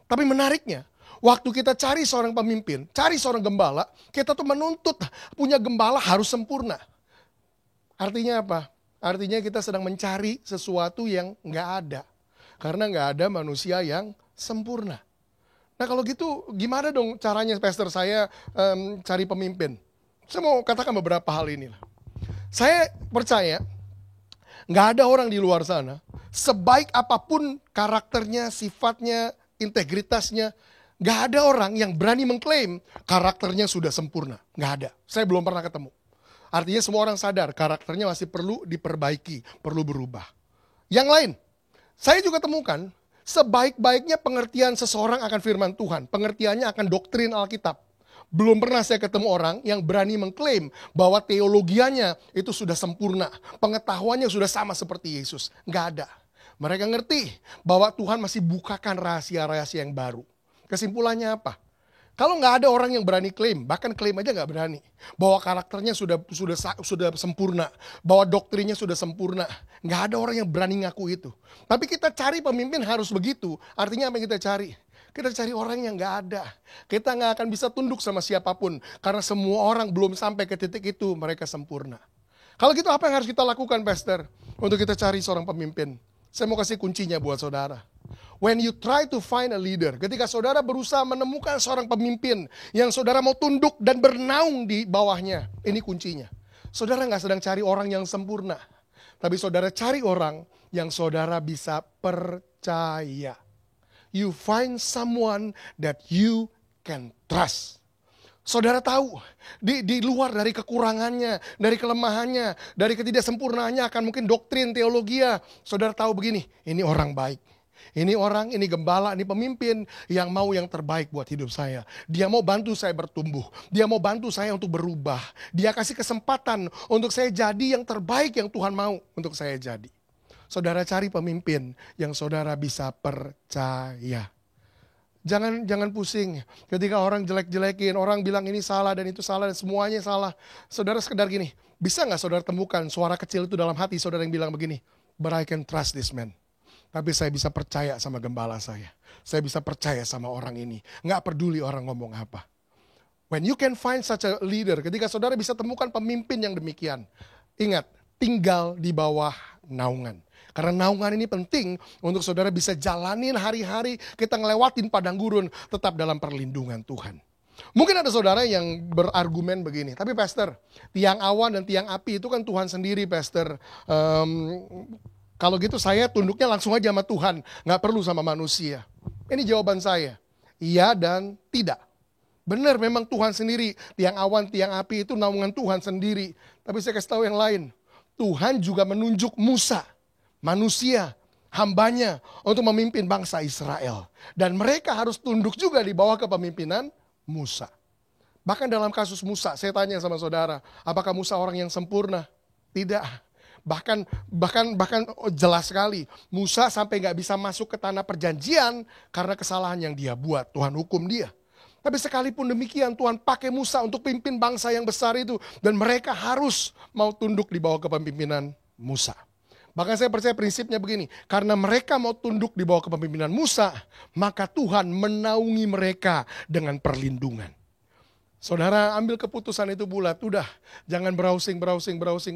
Tapi menariknya, waktu kita cari seorang pemimpin, cari seorang gembala, kita tuh menuntut punya gembala harus sempurna. Artinya apa? Artinya kita sedang mencari sesuatu yang gak ada. Karena gak ada manusia yang sempurna. Nah kalau gitu gimana dong caranya Pastor saya cari pemimpin? Saya mau katakan beberapa hal ini lah. Saya percaya gak ada orang di luar sana, sebaik apapun karakternya, sifatnya, integritasnya, gak ada orang yang berani mengklaim karakternya sudah sempurna. Gak ada, saya belum pernah ketemu. Artinya semua orang sadar karakternya masih perlu diperbaiki, perlu berubah. Yang lain, saya juga temukan sebaik-baiknya pengertian seseorang akan firman Tuhan, pengertiannya akan doktrin Alkitab. Belum pernah saya ketemu orang yang berani mengklaim bahwa teologianya itu sudah sempurna. Pengetahuannya sudah sama seperti Yesus. Nggak ada. Mereka ngerti bahwa Tuhan masih bukakan rahasia-rahasia yang baru. Kesimpulannya apa? Kalau nggak ada orang yang berani klaim, bahkan klaim aja nggak berani. Bahwa karakternya sudah sempurna. Bahwa doktrinnya sudah sempurna. Nggak ada orang yang berani ngaku itu. Tapi kita cari pemimpin harus begitu. Artinya apa yang kita cari? Kita cari orang yang gak ada. Kita gak akan bisa tunduk sama siapapun. Karena semua orang belum sampai ke titik itu, mereka sempurna. Kalau gitu apa yang harus kita lakukan, Pastor? Untuk kita cari seorang pemimpin. Saya mau kasih kuncinya buat saudara. When you try to find a leader, ketika saudara berusaha menemukan seorang pemimpin yang saudara mau tunduk dan bernaung di bawahnya, ini kuncinya. Saudara gak sedang cari orang yang sempurna. Tapi saudara cari orang yang saudara bisa percaya. You find someone that you can trust. Saudara tahu, di luar dari kekurangannya, dari kelemahannya, dari ketidaksempurnaannya akan mungkin doktrin, teologi. Saudara tahu begini, ini orang baik. Ini orang, ini gembala, ini pemimpin yang mau yang terbaik buat hidup saya. Dia mau bantu saya bertumbuh. Dia mau bantu saya untuk berubah. Dia kasih kesempatan untuk saya jadi yang terbaik yang Tuhan mau untuk saya jadi. Saudara cari pemimpin yang saudara bisa percaya. Jangan pusing ketika orang jelek-jelekin, orang bilang ini salah dan itu salah dan semuanya salah. Saudara sekedar gini, bisa gak saudara temukan suara kecil itu dalam hati saudara yang bilang begini, but I can trust this man. Tapi saya bisa percaya sama gembala saya. Saya bisa percaya sama orang ini. Gak peduli orang ngomong apa. When you can find such a leader, ketika saudara bisa temukan pemimpin yang demikian, ingat, tinggal di bawah naungan. Karena naungan ini penting untuk saudara bisa jalanin hari-hari kita ngelewatin padang gurun tetap dalam perlindungan Tuhan. Mungkin ada saudara yang berargumen begini, tapi Pastor, tiang awan dan tiang api itu kan Tuhan sendiri, Pastor. Kalau gitu saya tunduknya langsung aja sama Tuhan, gak perlu sama manusia. Ini jawaban saya, iya dan tidak. Benar memang Tuhan sendiri, tiang awan, tiang api itu naungan Tuhan sendiri. Tapi saya kasih tahu yang lain, Tuhan juga menunjuk Musa, manusia, hambanya untuk memimpin bangsa Israel. Dan mereka harus tunduk juga di bawah kepemimpinan Musa. Bahkan dalam kasus Musa, saya tanya sama saudara, apakah Musa orang yang sempurna? Tidak. Bahkan jelas sekali, Musa sampai gak bisa masuk ke tanah perjanjian karena kesalahan yang dia buat. Tuhan hukum dia. Tapi sekalipun demikian Tuhan pakai Musa untuk pimpin bangsa yang besar itu. Dan mereka harus mau tunduk di bawah kepemimpinan Musa. Bahkan saya percaya prinsipnya begini, karena mereka mau tunduk di bawah kepemimpinan Musa, maka Tuhan menaungi mereka dengan perlindungan. Saudara ambil keputusan itu bulat, udah jangan browsing,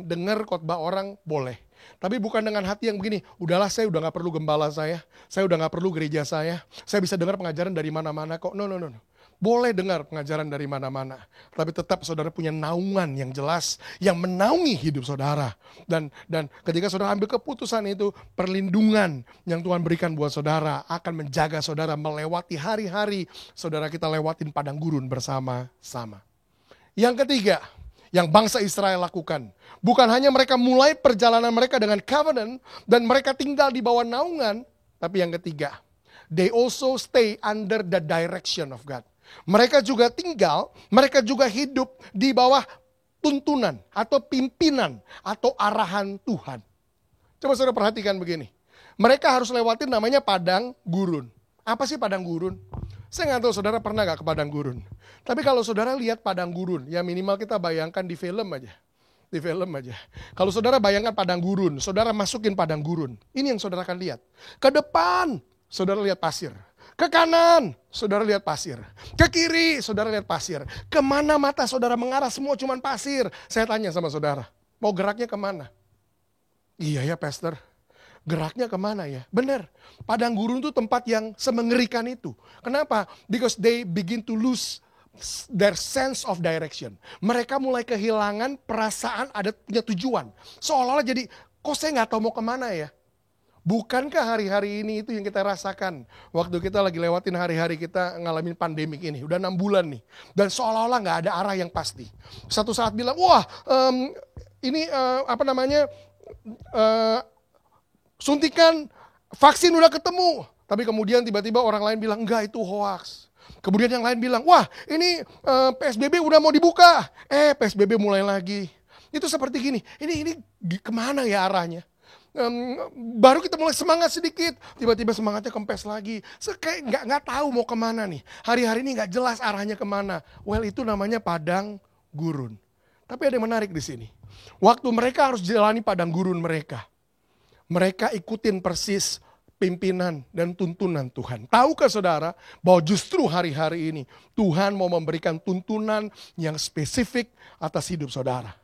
dengar khotbah orang boleh. Tapi bukan dengan hati yang begini, udahlah saya udah gak perlu gembala saya udah gak perlu gereja saya bisa dengar pengajaran dari mana-mana kok. No. Boleh dengar pengajaran dari mana-mana. Tapi tetap saudara punya naungan yang jelas. Yang menaungi hidup saudara. Dan ketika saudara ambil keputusan itu. Perlindungan yang Tuhan berikan buat saudara. Akan menjaga saudara melewati hari-hari. Saudara kita lewatin padang gurun bersama-sama. Yang ketiga. Yang bangsa Israel lakukan. Bukan hanya mereka mulai perjalanan mereka dengan covenant. Dan mereka tinggal di bawah naungan. Tapi yang ketiga. They also stay under the direction of God. Mereka juga tinggal, mereka juga hidup di bawah tuntunan atau pimpinan atau arahan Tuhan. Coba saudara perhatikan begini. Mereka harus lewatin namanya padang gurun. Apa sih padang gurun? Saya nggak tahu saudara pernah nggak ke padang gurun. Tapi kalau saudara lihat padang gurun, ya minimal kita bayangkan di film aja. Di film aja. Kalau saudara bayangkan padang gurun, saudara masukin padang gurun. Ini yang saudara akan lihat. Ke depan, saudara lihat pasir. Ke kanan, saudara lihat pasir. Ke kiri, saudara lihat pasir. Kemana mata saudara mengarah, semua cuman pasir. Saya tanya sama saudara, mau geraknya kemana? Iya ya pastor, geraknya kemana ya? Benar, padang gurun itu tempat yang semengerikan itu. Kenapa? Because they begin to lose their sense of direction. Mereka mulai kehilangan perasaan ada punya tujuan. Seolah-olah jadi, kok saya nggak tahu mau kemana ya? Bukankah hari-hari ini itu yang kita rasakan? Waktu kita lagi lewatin hari-hari kita ngalamin pandemik ini. Udah 6 bulan nih. Dan seolah-olah gak ada arah yang pasti. Satu saat bilang, wah ini suntikan vaksin udah ketemu. Tapi kemudian tiba-tiba orang lain bilang, enggak itu hoax. Kemudian yang lain bilang, wah ini PSBB udah mau dibuka. PSBB mulai lagi. Itu seperti gini, ini kemana ya arahnya? Baru kita mulai semangat sedikit, tiba-tiba semangatnya kempes lagi. Kayak nggak tahu mau kemana nih. Hari-hari ini nggak jelas arahnya kemana. Well, itu namanya padang gurun. Tapi ada yang menarik di sini. Waktu mereka harus jalani padang gurun mereka ikutin persis pimpinan dan tuntunan Tuhan. Tahukah saudara bahwa justru hari-hari ini Tuhan mau memberikan tuntunan yang spesifik atas hidup saudara.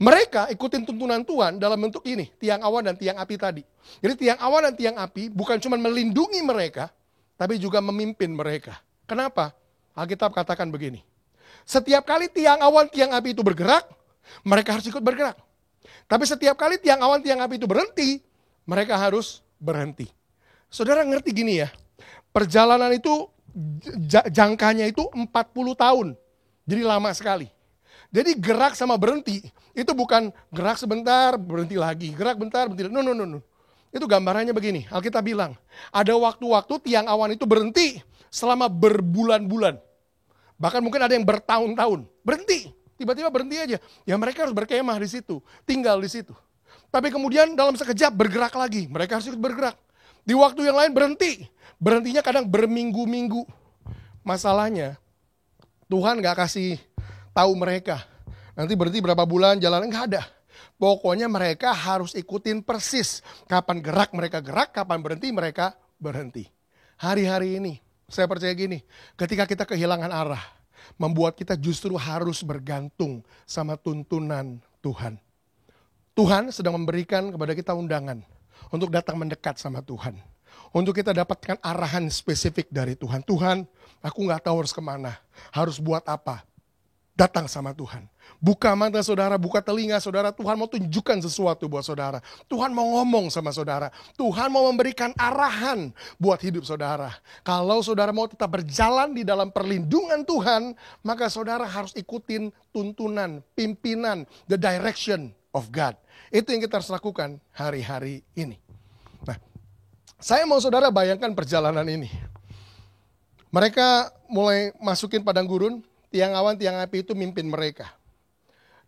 Mereka ikutin tuntunan Tuhan dalam bentuk ini, tiang awan dan tiang api tadi. Jadi tiang awan dan tiang api bukan cuma melindungi mereka, tapi juga memimpin mereka. Kenapa? Alkitab katakan begini, setiap kali tiang awan, tiang api itu bergerak, mereka harus ikut bergerak. Tapi setiap kali tiang awan, tiang api itu berhenti, mereka harus berhenti. Saudara ngerti gini ya, perjalanan itu jangkanya itu 40 tahun, jadi lama sekali. Jadi gerak sama berhenti, itu bukan gerak sebentar, berhenti lagi, gerak bentar, berhenti lagi. No. Itu gambarannya begini, Alkitab bilang, ada waktu-waktu tiang awan itu berhenti selama berbulan-bulan. Bahkan mungkin ada yang bertahun-tahun, berhenti, tiba-tiba berhenti aja. Ya mereka harus berkemah di situ, tinggal di situ. Tapi kemudian dalam sekejap bergerak lagi, mereka harus ikut bergerak. Di waktu yang lain berhenti, berhentinya kadang berminggu-minggu. Masalahnya, Tuhan gak kasih tahu mereka, nanti berhenti berapa bulan jalan, enggak ada. Pokoknya mereka harus ikutin persis. Kapan gerak mereka gerak, kapan berhenti mereka berhenti. Hari-hari ini, saya percaya gini, ketika kita kehilangan arah, membuat kita justru harus bergantung sama tuntunan Tuhan. Tuhan sedang memberikan kepada kita undangan untuk datang mendekat sama Tuhan. Untuk kita dapatkan arahan spesifik dari Tuhan. Tuhan, aku gak tahu harus kemana, harus buat apa. Datang sama Tuhan. Buka mata saudara, buka telinga saudara. Tuhan mau tunjukkan sesuatu buat saudara. Tuhan mau ngomong sama saudara. Tuhan mau memberikan arahan buat hidup saudara. Kalau saudara mau tetap berjalan di dalam perlindungan Tuhan, maka saudara harus ikutin tuntunan, pimpinan, the direction of God. Itu yang kita harus lakukan hari-hari ini. Nah, saya mau saudara bayangkan perjalanan ini. Mereka mulai masukin padang gurun. Tiang awan, tiang api itu mimpin mereka.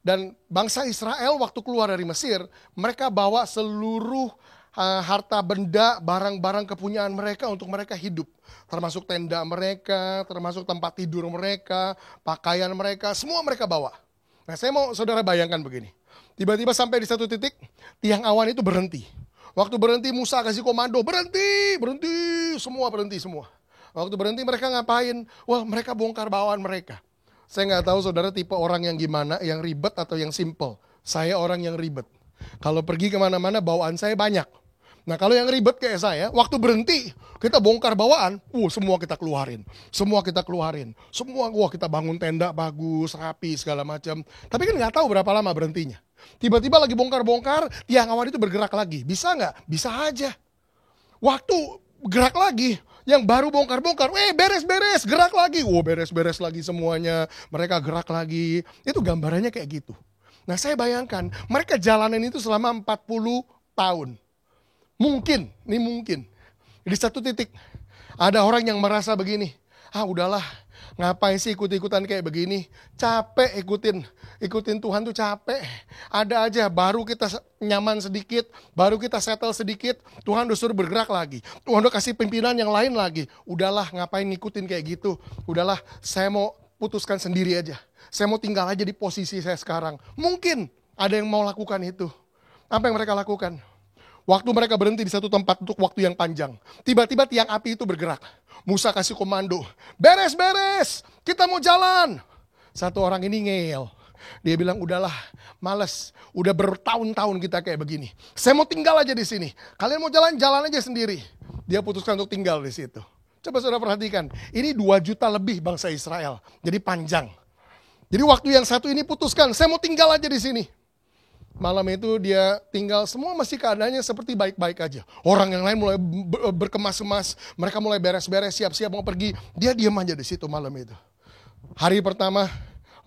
Dan bangsa Israel waktu keluar dari Mesir, mereka bawa seluruh harta benda, barang-barang kepunyaan mereka untuk mereka hidup. Termasuk tenda mereka, termasuk tempat tidur mereka, pakaian mereka, semua mereka bawa. Nah saya mau saudara bayangkan begini. Tiba-tiba sampai di satu titik, tiang awan itu berhenti. Waktu berhenti Musa kasih komando, berhenti, semua berhenti semua. Waktu berhenti mereka ngapain? Wah mereka bongkar bawaan mereka. Saya nggak tahu saudara tipe orang yang gimana, yang ribet atau yang simple. Saya orang yang ribet. Kalau pergi kemana-mana bawaan saya banyak. Nah kalau yang ribet kayak saya, waktu berhenti kita bongkar bawaan, semua kita keluarin. Semua kita bangun tenda bagus, rapi segala macam. Tapi kan nggak tahu berapa lama berhentinya. Tiba-tiba lagi bongkar-bongkar, tiang awan itu bergerak lagi. Bisa nggak? Bisa aja. Waktu gerak lagi. Yang baru bongkar-bongkar, beres-beres, gerak lagi. Beres-beres lagi semuanya, mereka gerak lagi. Itu gambarannya kayak gitu. Nah saya bayangkan, mereka jalanin itu selama 40 tahun. Mungkin. Di satu titik, ada orang yang merasa begini, udahlah, Ngapain sih ikut-ikutan kayak begini? Capek ikutin Tuhan tuh capek. Ada aja baru kita nyaman sedikit, baru kita settle sedikit, Tuhan udah suruh bergerak lagi. Tuhan udah kasih pimpinan yang lain lagi. Udahlah, ngapain ngikutin kayak gitu? Udahlah, saya mau putuskan sendiri aja. Saya mau tinggal aja di posisi saya sekarang. Mungkin ada yang mau lakukan itu. Apa yang mereka lakukan? Waktu mereka berhenti di satu tempat untuk waktu yang panjang, tiba-tiba tiang api itu bergerak. Musa kasih komando, beres, kita mau jalan. Satu orang ini ngeyel. Dia bilang, udahlah, males. Udah bertahun-tahun kita kayak begini. Saya mau tinggal aja di sini. Kalian mau jalan aja sendiri. Dia putuskan untuk tinggal di situ. Coba saudara perhatikan, ini 2 juta lebih bangsa Israel. Jadi panjang. Jadi waktu yang satu ini putuskan, saya mau tinggal aja di sini. Malam itu dia tinggal, semua masih keadaannya seperti baik-baik aja. Orang yang lain mulai berkemas-kemas, mereka mulai beres-beres, siap-siap mau pergi. Dia diam aja di situ malam itu. Hari pertama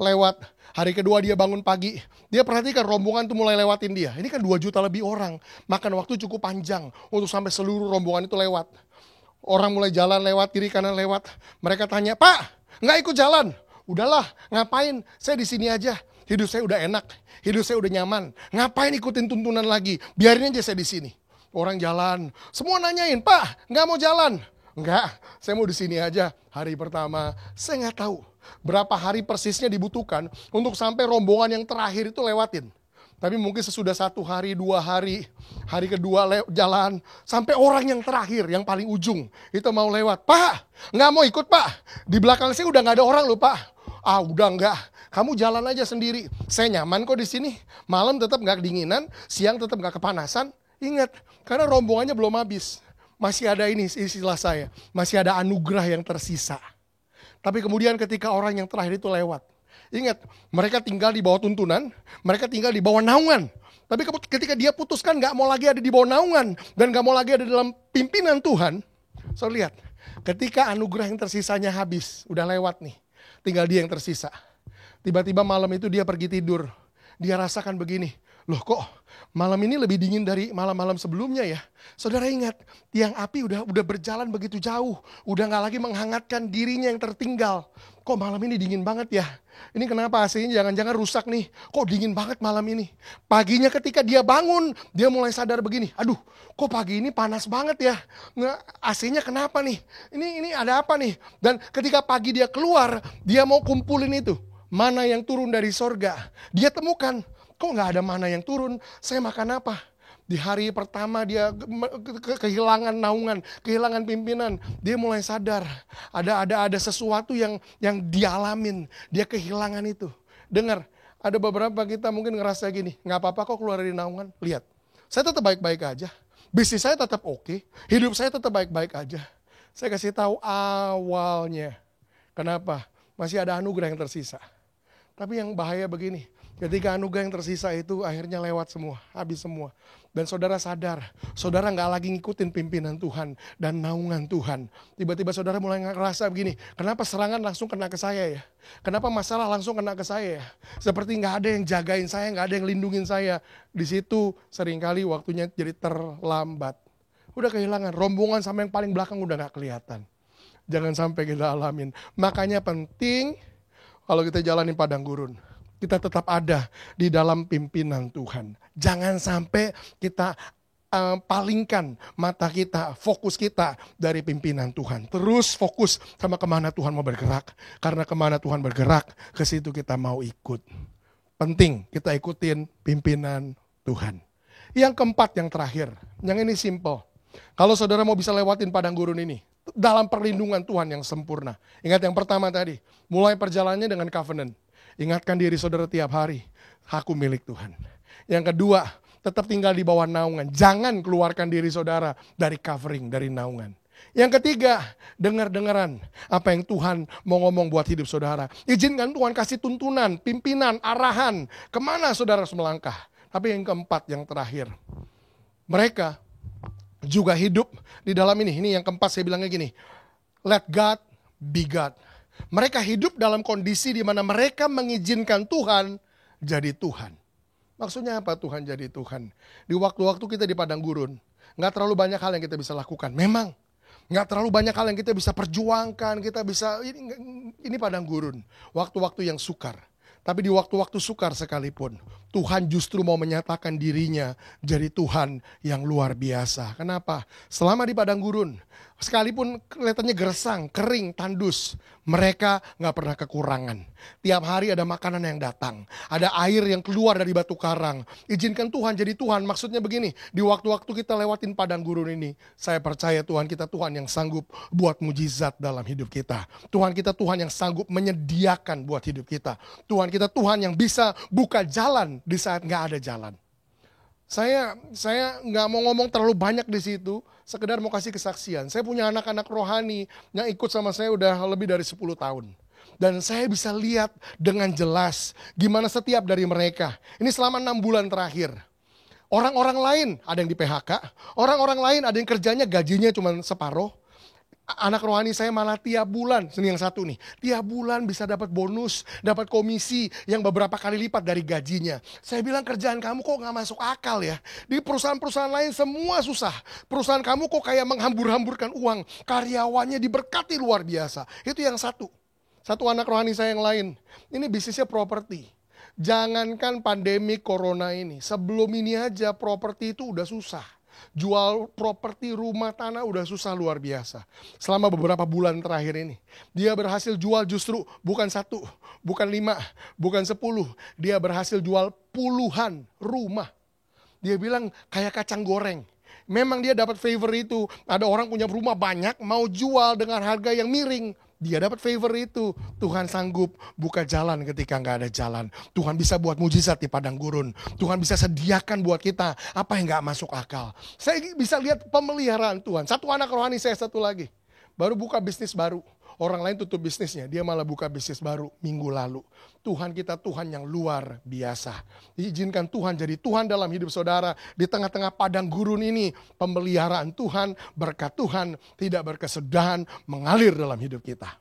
lewat, hari kedua dia bangun pagi. Dia perhatikan rombongan itu mulai lewatin dia. Ini kan 2 juta lebih orang, makan waktu cukup panjang untuk sampai seluruh rombongan itu lewat. Orang mulai jalan lewat, kiri kanan lewat. Mereka tanya, Pak, nggak ikut jalan? Udahlah, ngapain? Saya di sini aja. Hidup saya udah enak, hidup saya udah nyaman. Ngapain ikutin tuntunan lagi? Biarin aja saya di sini. Orang jalan, semua nanyain, Pak, nggak mau jalan? Enggak, saya mau di sini aja. Hari pertama, saya nggak tahu berapa hari persisnya dibutuhkan untuk sampai rombongan yang terakhir itu lewatin. Tapi mungkin sesudah 1 hari, 2 hari, hari kedua jalan, sampai orang yang terakhir, yang paling ujung, itu mau lewat. Pak, nggak mau ikut Pak, di belakang saya udah nggak ada orang loh Pak. Ah udah enggak, kamu jalan aja sendiri. Saya nyaman kok di sini. Malam tetap nggak kedinginan, siang tetap nggak kepanasan. Ingat, karena rombongannya belum habis. Masih ada ini istilah saya, masih ada anugerah yang tersisa. Tapi kemudian ketika orang yang terakhir itu lewat, ingat, mereka tinggal di bawah tuntunan, mereka tinggal di bawah naungan. Tapi ketika dia putuskan nggak mau lagi ada di bawah naungan dan nggak mau lagi ada dalam pimpinan Tuhan, so lihat, ketika anugerah yang tersisanya habis, udah lewat nih. Tinggal dia yang tersisa. Tiba-tiba malam itu dia pergi tidur. Dia rasakan begini. Loh kok malam ini lebih dingin dari malam-malam sebelumnya ya? Saudara ingat, tiang api udah berjalan begitu jauh. Udah gak lagi menghangatkan dirinya yang tertinggal. Kok malam ini dingin banget ya? Ini kenapa AC-nya jangan-jangan rusak nih? Kok dingin banget malam ini? Paginya ketika dia bangun, dia mulai sadar begini. Aduh, kok pagi ini panas banget ya? Nah, AC-nya kenapa nih? Ini ada apa nih? Dan ketika pagi dia keluar, dia mau kumpulin itu. Mana yang turun dari sorga. Dia temukan, kok gak ada mana yang turun? Saya makan apa? Di hari pertama dia kehilangan naungan, kehilangan pimpinan. Dia mulai sadar ada sesuatu yang dialamin. Dia kehilangan itu. Dengar, ada beberapa kita mungkin ngerasa gini, nggak apa-apa kok keluar dari naungan. Lihat, saya tetap baik-baik aja. Bisnis saya tetap oke. Hidup saya tetap baik-baik aja. Saya kasih tahu awalnya. Kenapa? Masih ada anugerah yang tersisa. Tapi yang bahaya begini. Ketika anugerah yang tersisa itu akhirnya lewat semua, habis semua. Dan saudara sadar, saudara gak lagi ngikutin pimpinan Tuhan dan naungan Tuhan. Tiba-tiba saudara mulai ngerasa begini, kenapa serangan langsung kena ke saya ya? Kenapa masalah langsung kena ke saya ya? Seperti gak ada yang jagain saya, gak ada yang lindungin saya. Di situ seringkali waktunya jadi terlambat. Udah kehilangan, rombongan sampai yang paling belakang udah gak kelihatan. Jangan sampai kita alamin. Makanya penting kalau kita jalanin padang gurun. Kita tetap ada di dalam pimpinan Tuhan. Jangan sampai kita palingkan mata kita, fokus kita dari pimpinan Tuhan. Terus fokus sama kemana Tuhan mau bergerak. Karena kemana Tuhan bergerak, ke situ kita mau ikut. Penting kita ikutin pimpinan Tuhan. Yang keempat, yang terakhir. Yang ini simple. Kalau saudara mau bisa lewatin padang gurun ini, dalam perlindungan Tuhan yang sempurna. Ingat yang pertama tadi, mulai perjalanannya dengan covenant. Ingatkan diri saudara tiap hari, aku milik Tuhan. Yang kedua, tetap tinggal di bawah naungan. Jangan keluarkan diri saudara dari covering, dari naungan. Yang ketiga, dengar-dengaran apa yang Tuhan mau ngomong buat hidup saudara. Izinkan Tuhan kasih tuntunan, pimpinan, arahan, kemana saudara harus melangkah. Tapi yang keempat, yang terakhir, mereka juga hidup di dalam ini. Ini yang keempat saya bilangnya gini, let God be God. Mereka hidup dalam kondisi di mana mereka mengizinkan Tuhan jadi Tuhan. Maksudnya apa Tuhan jadi Tuhan? Di waktu-waktu kita di padang gurun, gak terlalu banyak hal yang kita bisa lakukan. Memang Nggak terlalu banyak hal yang kita bisa perjuangkan, ini padang gurun, waktu-waktu yang sukar. Tapi di waktu-waktu sukar sekalipun, Tuhan justru mau menyatakan dirinya jadi Tuhan yang luar biasa. Kenapa? Selama di padang gurun, sekalipun kelihatannya gersang, kering, tandus, mereka nggak pernah kekurangan. Tiap hari ada makanan yang datang, ada air yang keluar dari batu karang. Izinkan Tuhan jadi Tuhan. Maksudnya begini, di waktu-waktu kita lewatin padang gurun ini, saya percaya Tuhan kita Tuhan yang sanggup buat mujizat dalam hidup kita. Tuhan kita Tuhan yang sanggup menyediakan buat hidup kita. Tuhan kita Tuhan yang bisa buka jalan di saat nggak ada jalan. Saya nggak mau ngomong terlalu banyak di situ, sekedar mau kasih kesaksian. Saya punya anak-anak rohani yang ikut sama saya udah lebih dari 10 tahun. Dan saya bisa lihat dengan jelas gimana setiap dari mereka. Ini selama 6 bulan terakhir. Orang-orang lain ada yang di PHK, orang-orang lain ada yang kerjanya gajinya cuma separuh. Anak rohani saya malah tiap bulan, ini yang satu nih, tiap bulan bisa dapat bonus, dapat komisi yang beberapa kali lipat dari gajinya. Saya bilang kerjaan kamu kok gak masuk akal ya. Di perusahaan-perusahaan lain semua susah. Perusahaan kamu kok kayak menghambur-hamburkan uang. Karyawannya diberkati luar biasa. Itu yang satu. Satu anak rohani saya yang lain. Ini bisnisnya properti. Jangankan pandemi corona ini, sebelum ini aja properti itu udah susah. Jual properti rumah tanah udah susah luar biasa. Selama beberapa bulan terakhir ini, dia berhasil jual justru bukan 1, bukan 5, bukan 10. Dia berhasil jual puluhan rumah. Dia bilang kayak kacang goreng. Memang dia dapat favor itu. Ada orang punya rumah banyak, mau jual dengan harga yang miring. Dia dapat favor itu. Tuhan sanggup buka jalan ketika nggak ada jalan. Tuhan bisa buat mujizat di padang gurun. Tuhan bisa sediakan buat kita apa yang nggak masuk akal. Saya bisa lihat pemeliharaan Tuhan. Satu anak rohani saya satu lagi. Baru buka bisnis baru. Orang lain tutup bisnisnya, dia malah buka bisnis baru minggu lalu. Tuhan kita Tuhan yang luar biasa. Izinkan Tuhan jadi Tuhan dalam hidup saudara. Di tengah-tengah padang gurun ini, pemeliharaan Tuhan, berkat Tuhan, tidak berkesudahan mengalir dalam hidup kita.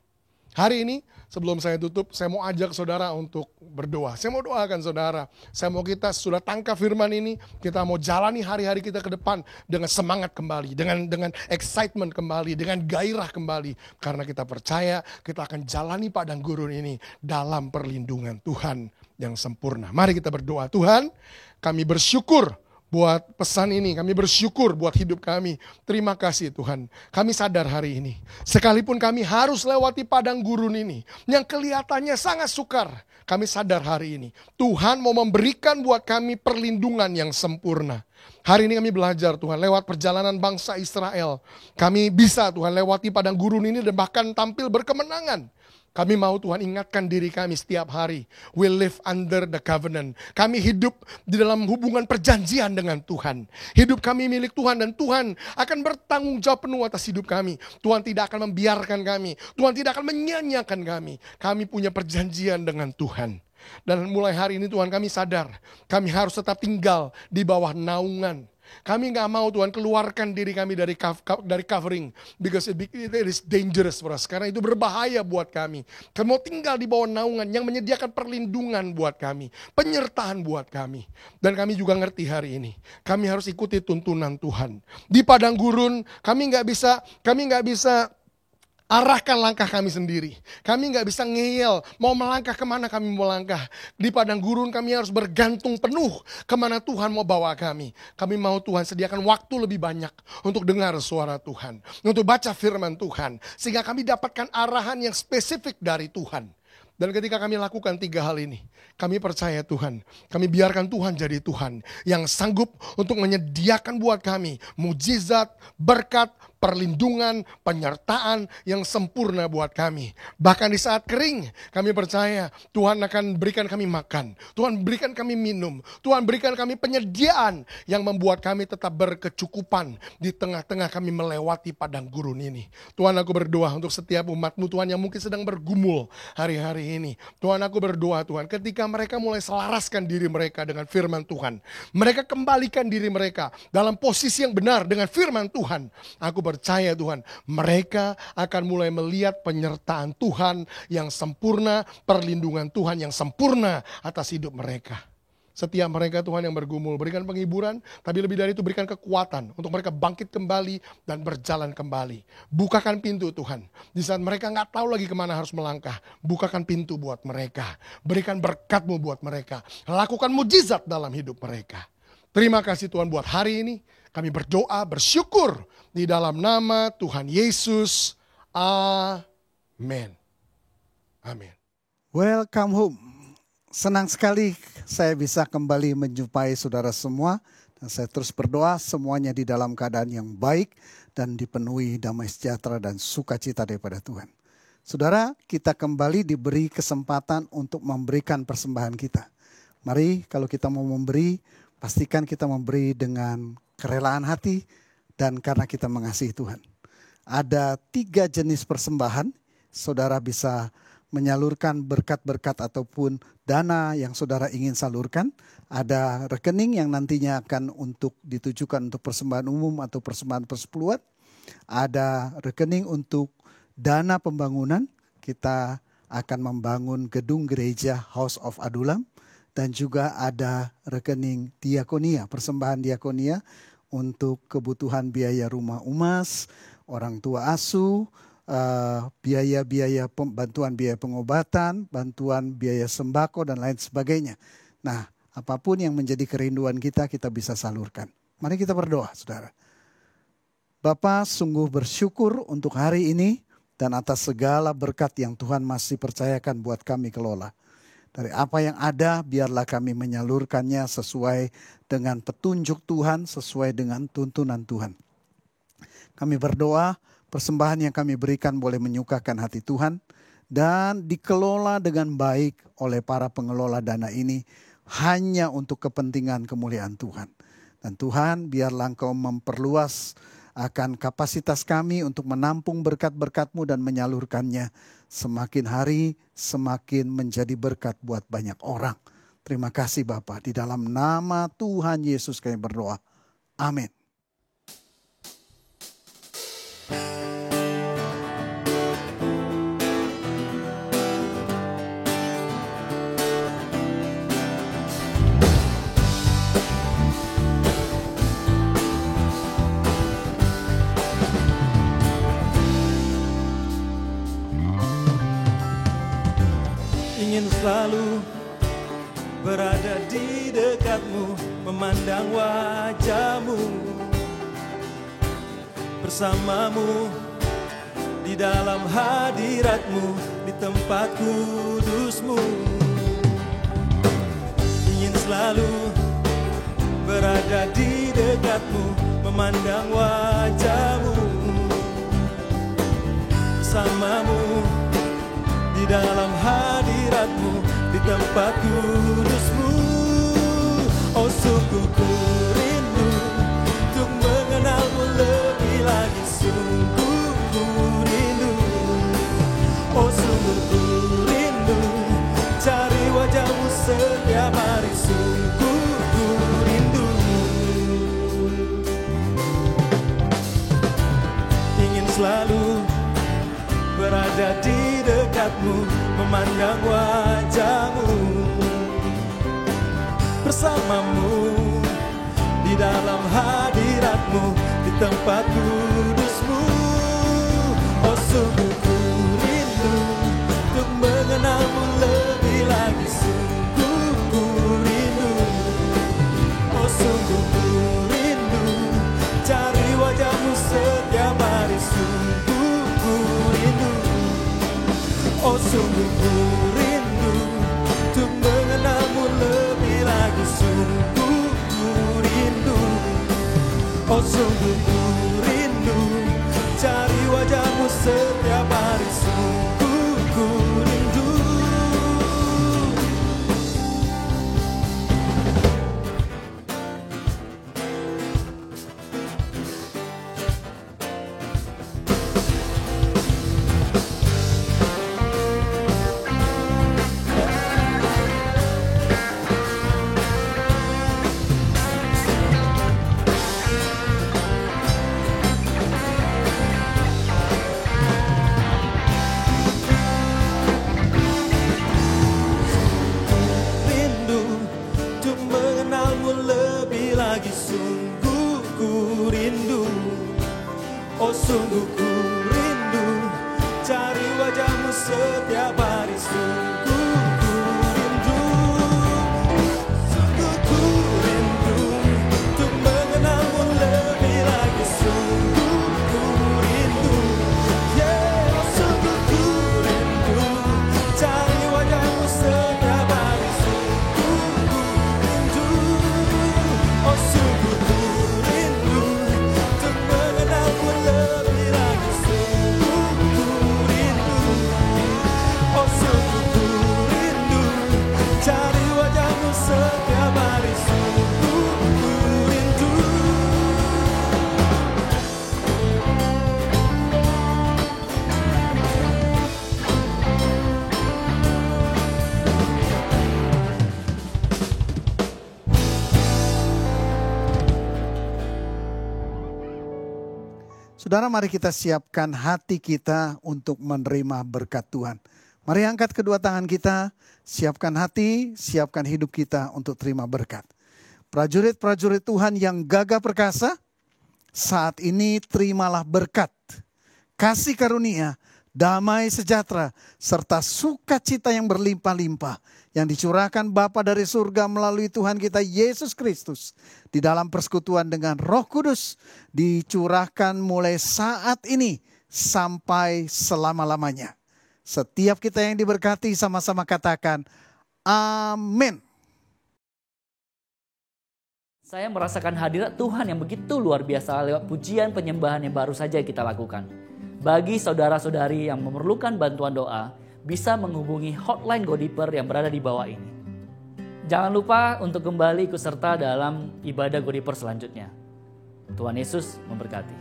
Hari ini, sebelum saya tutup, saya mau ajak saudara untuk berdoa. Saya mau doakan saudara. Saya mau kita sudah tangkap firman ini, kita mau jalani hari-hari kita ke depan dengan semangat kembali, dengan excitement kembali, dengan gairah kembali. Karena kita percaya kita akan jalani padang gurun ini dalam perlindungan Tuhan yang sempurna. Mari kita berdoa. Tuhan, kami bersyukur buat pesan ini, kami bersyukur buat hidup kami. Terima kasih Tuhan. Kami sadar hari ini, sekalipun kami harus lewati padang gurun ini, yang kelihatannya sangat sukar, kami sadar hari ini, Tuhan mau memberikan buat kami perlindungan yang sempurna. Hari ini kami belajar Tuhan, lewat perjalanan bangsa Israel, kami bisa Tuhan lewati padang gurun ini dan bahkan tampil berkemenangan. Kami mau Tuhan ingatkan diri kami setiap hari. We live under the covenant. Kami hidup di dalam hubungan perjanjian dengan Tuhan. Hidup kami milik Tuhan dan Tuhan akan bertanggung jawab penuh atas hidup kami. Tuhan tidak akan membiarkan kami. Tuhan tidak akan menyanyiakan kami. Kami punya perjanjian dengan Tuhan. Dan mulai hari ini Tuhan kami sadar. Kami harus tetap tinggal di bawah naungan. Kami gak mau Tuhan keluarkan diri kami dari covering. Because it is dangerous for us. Karena itu berbahaya buat kami. Kami mau tinggal di bawah naungan yang menyediakan perlindungan buat kami. Penyertaan buat kami. Dan kami juga ngerti hari ini. Kami harus ikuti tuntunan Tuhan. Di padang gurun kami gak bisa arahkan langkah kami sendiri. Kami gak bisa ngeyel, mau melangkah kemana kami mau langkah. Di padang gurun kami harus bergantung penuh kemana Tuhan mau bawa kami. Kami mau Tuhan sediakan waktu lebih banyak untuk dengar suara Tuhan. Untuk baca firman Tuhan. Sehingga kami dapatkan arahan yang spesifik dari Tuhan. Dan ketika kami lakukan 3 hal ini, kami percaya Tuhan, kami biarkan Tuhan jadi Tuhan yang sanggup untuk menyediakan buat kami mujizat, berkat, perlindungan, penyertaan yang sempurna buat kami. Bahkan di saat kering, kami percaya Tuhan akan berikan kami makan, Tuhan berikan kami minum, Tuhan berikan kami penyediaan yang membuat kami tetap berkecukupan di tengah-tengah kami melewati padang gurun ini. Tuhan, aku berdoa untuk setiap umat-Mu Tuhan yang mungkin sedang bergumul hari-hari ini. Tuhan, aku berdoa Tuhan, ketika mereka mulai selaraskan diri mereka dengan firman Tuhan, mereka kembalikan diri mereka dalam posisi yang benar dengan firman Tuhan. Aku percaya Tuhan, mereka akan mulai melihat penyertaan Tuhan yang sempurna, perlindungan Tuhan yang sempurna atas hidup mereka. setiap mereka Tuhan yang bergumul. Berikan penghiburan, tapi lebih dari itu berikan kekuatan untuk mereka bangkit kembali dan berjalan kembali. Bukakan pintu Tuhan. Di saat mereka nggak tahu lagi kemana harus melangkah, bukakan pintu buat mereka. Berikan berkat-Mu buat mereka. Lakukan mujizat dalam hidup mereka. Terima kasih Tuhan buat hari ini. Kami berdoa, bersyukur di dalam nama Tuhan Yesus. Amin. Amin.
Welcome home. Senang sekali saya bisa kembali menjumpai saudara semua. Dan saya terus berdoa semuanya di dalam keadaan yang baik dan dipenuhi damai sejahtera dan sukacita daripada Tuhan. Saudara, kita kembali diberi kesempatan untuk memberikan persembahan kita. Mari kalau kita mau memberi, pastikan kita memberi dengan kerelaan hati dan karena kita mengasihi Tuhan. Ada 3 jenis persembahan, saudara bisa menyalurkan berkat-berkat ataupun dana yang saudara ingin salurkan. Ada rekening yang nantinya akan ditujukan untuk persembahan umum atau persembahan persepuluhan. Ada rekening untuk dana pembangunan. Kita akan membangun gedung gereja House of Adulam. Dan juga ada rekening diakonia, persembahan diakonia untuk kebutuhan biaya rumah umas, orang tua asuh, biaya-biaya bantuan biaya pengobatan, bantuan biaya sembako dan lain sebagainya. Nah, apapun yang menjadi kerinduan kita bisa salurkan. Mari kita berdoa, saudara. Bapa, sungguh bersyukur untuk hari ini dan atas segala berkat yang Tuhan masih percayakan buat kami kelola. Dari apa yang ada, biarlah kami menyalurkannya sesuai dengan petunjuk Tuhan, sesuai dengan tuntunan Tuhan. Kami berdoa, persembahan yang kami berikan boleh menyukakan hati Tuhan dan dikelola dengan baik oleh para pengelola dana ini hanya untuk kepentingan kemuliaan Tuhan. Dan Tuhan, biarlah Engkau memperluas akan kapasitas kami untuk menampung berkat-berkat-Mu dan menyalurkannya. Semakin hari semakin menjadi berkat buat banyak orang. Terima kasih Bapa, di dalam nama Tuhan Yesus kami berdoa. Amin.
Ingin selalu berada di dekat-Mu, memandang wajah-Mu, bersama-Mu, di dalam hadirat-Mu, di tempat kudus-Mu. Ingin selalu berada di dekat-Mu, memandang wajah-Mu, bersama-Mu, di dalam hadirat-Mu, di tempat kudus-Mu. Oh sungguh ku rindu untuk mengenal-Mu lebih lagi. Sungguh ku rindu, oh sungguh ku rindu cari wajah-Mu setiap hari. Sungguh ku rindu, ingin selalu berada di dekat-Mu, memandang wajah-Mu, bersama-Mu, di dalam hadirat-Mu, di tempat kudus-Mu. Oh sungguh ku rindu untuk mengenal-Mu lebih lagi. Sungguh ku rindu, oh sungguh ku rindu cari wajah-Mu setiap hari. Sungguh ku rindu, oh sungguh ku rindu untuk mengenal-Mu lebih lagi. Sungguh ku rindu, oh sungguh ku rindu cari wajah-Mu setiap hari. Sungguh ku rindu. sungguh ku rindu cari wajahmu setiap hari. Sungguh ku rindu, sungguh ku rindu untuk mengenalmu lebih lagi. Sungguh ku rindu, yeah, sungguh ku rindu cari wajahmu setiap hari. Sungguh ku rindu, oh sungguh ku rindu untuk mengenalmu lebih lagi. Sungguh ku rindu, oh sungguh ku rindu cari wajahmu setiap hari. Sungguh ku rindu.
Saudara, mari kita siapkan hati kita untuk menerima berkat Tuhan. Mari angkat kedua tangan kita, siapkan hati, siapkan hidup kita untuk terima berkat. Prajurit-prajurit Tuhan yang gagah perkasa, saat ini terimalah berkat, kasih karunia, damai sejahtera, serta sukacita yang berlimpah-limpah yang dicurahkan Bapa dari surga melalui Tuhan kita Yesus Kristus di dalam persekutuan dengan Roh Kudus, dicurahkan mulai saat ini sampai selama-lamanya. Setiap kita yang diberkati sama-sama katakan amin.
Saya merasakan hadirat Tuhan yang begitu luar biasa lewat pujian penyembahan yang baru saja kita lakukan. Bagi saudara-saudari yang memerlukan bantuan doa, bisa menghubungi hotline Go Deeper yang berada di bawah ini. Jangan lupa untuk kembali ikut serta dalam ibadah Go Deeper selanjutnya. Tuhan Yesus memberkati.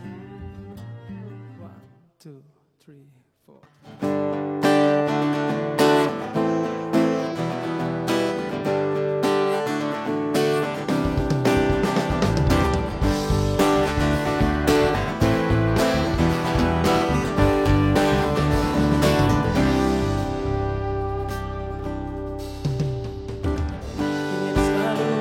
1, 2, 3, 4. Ingin selalu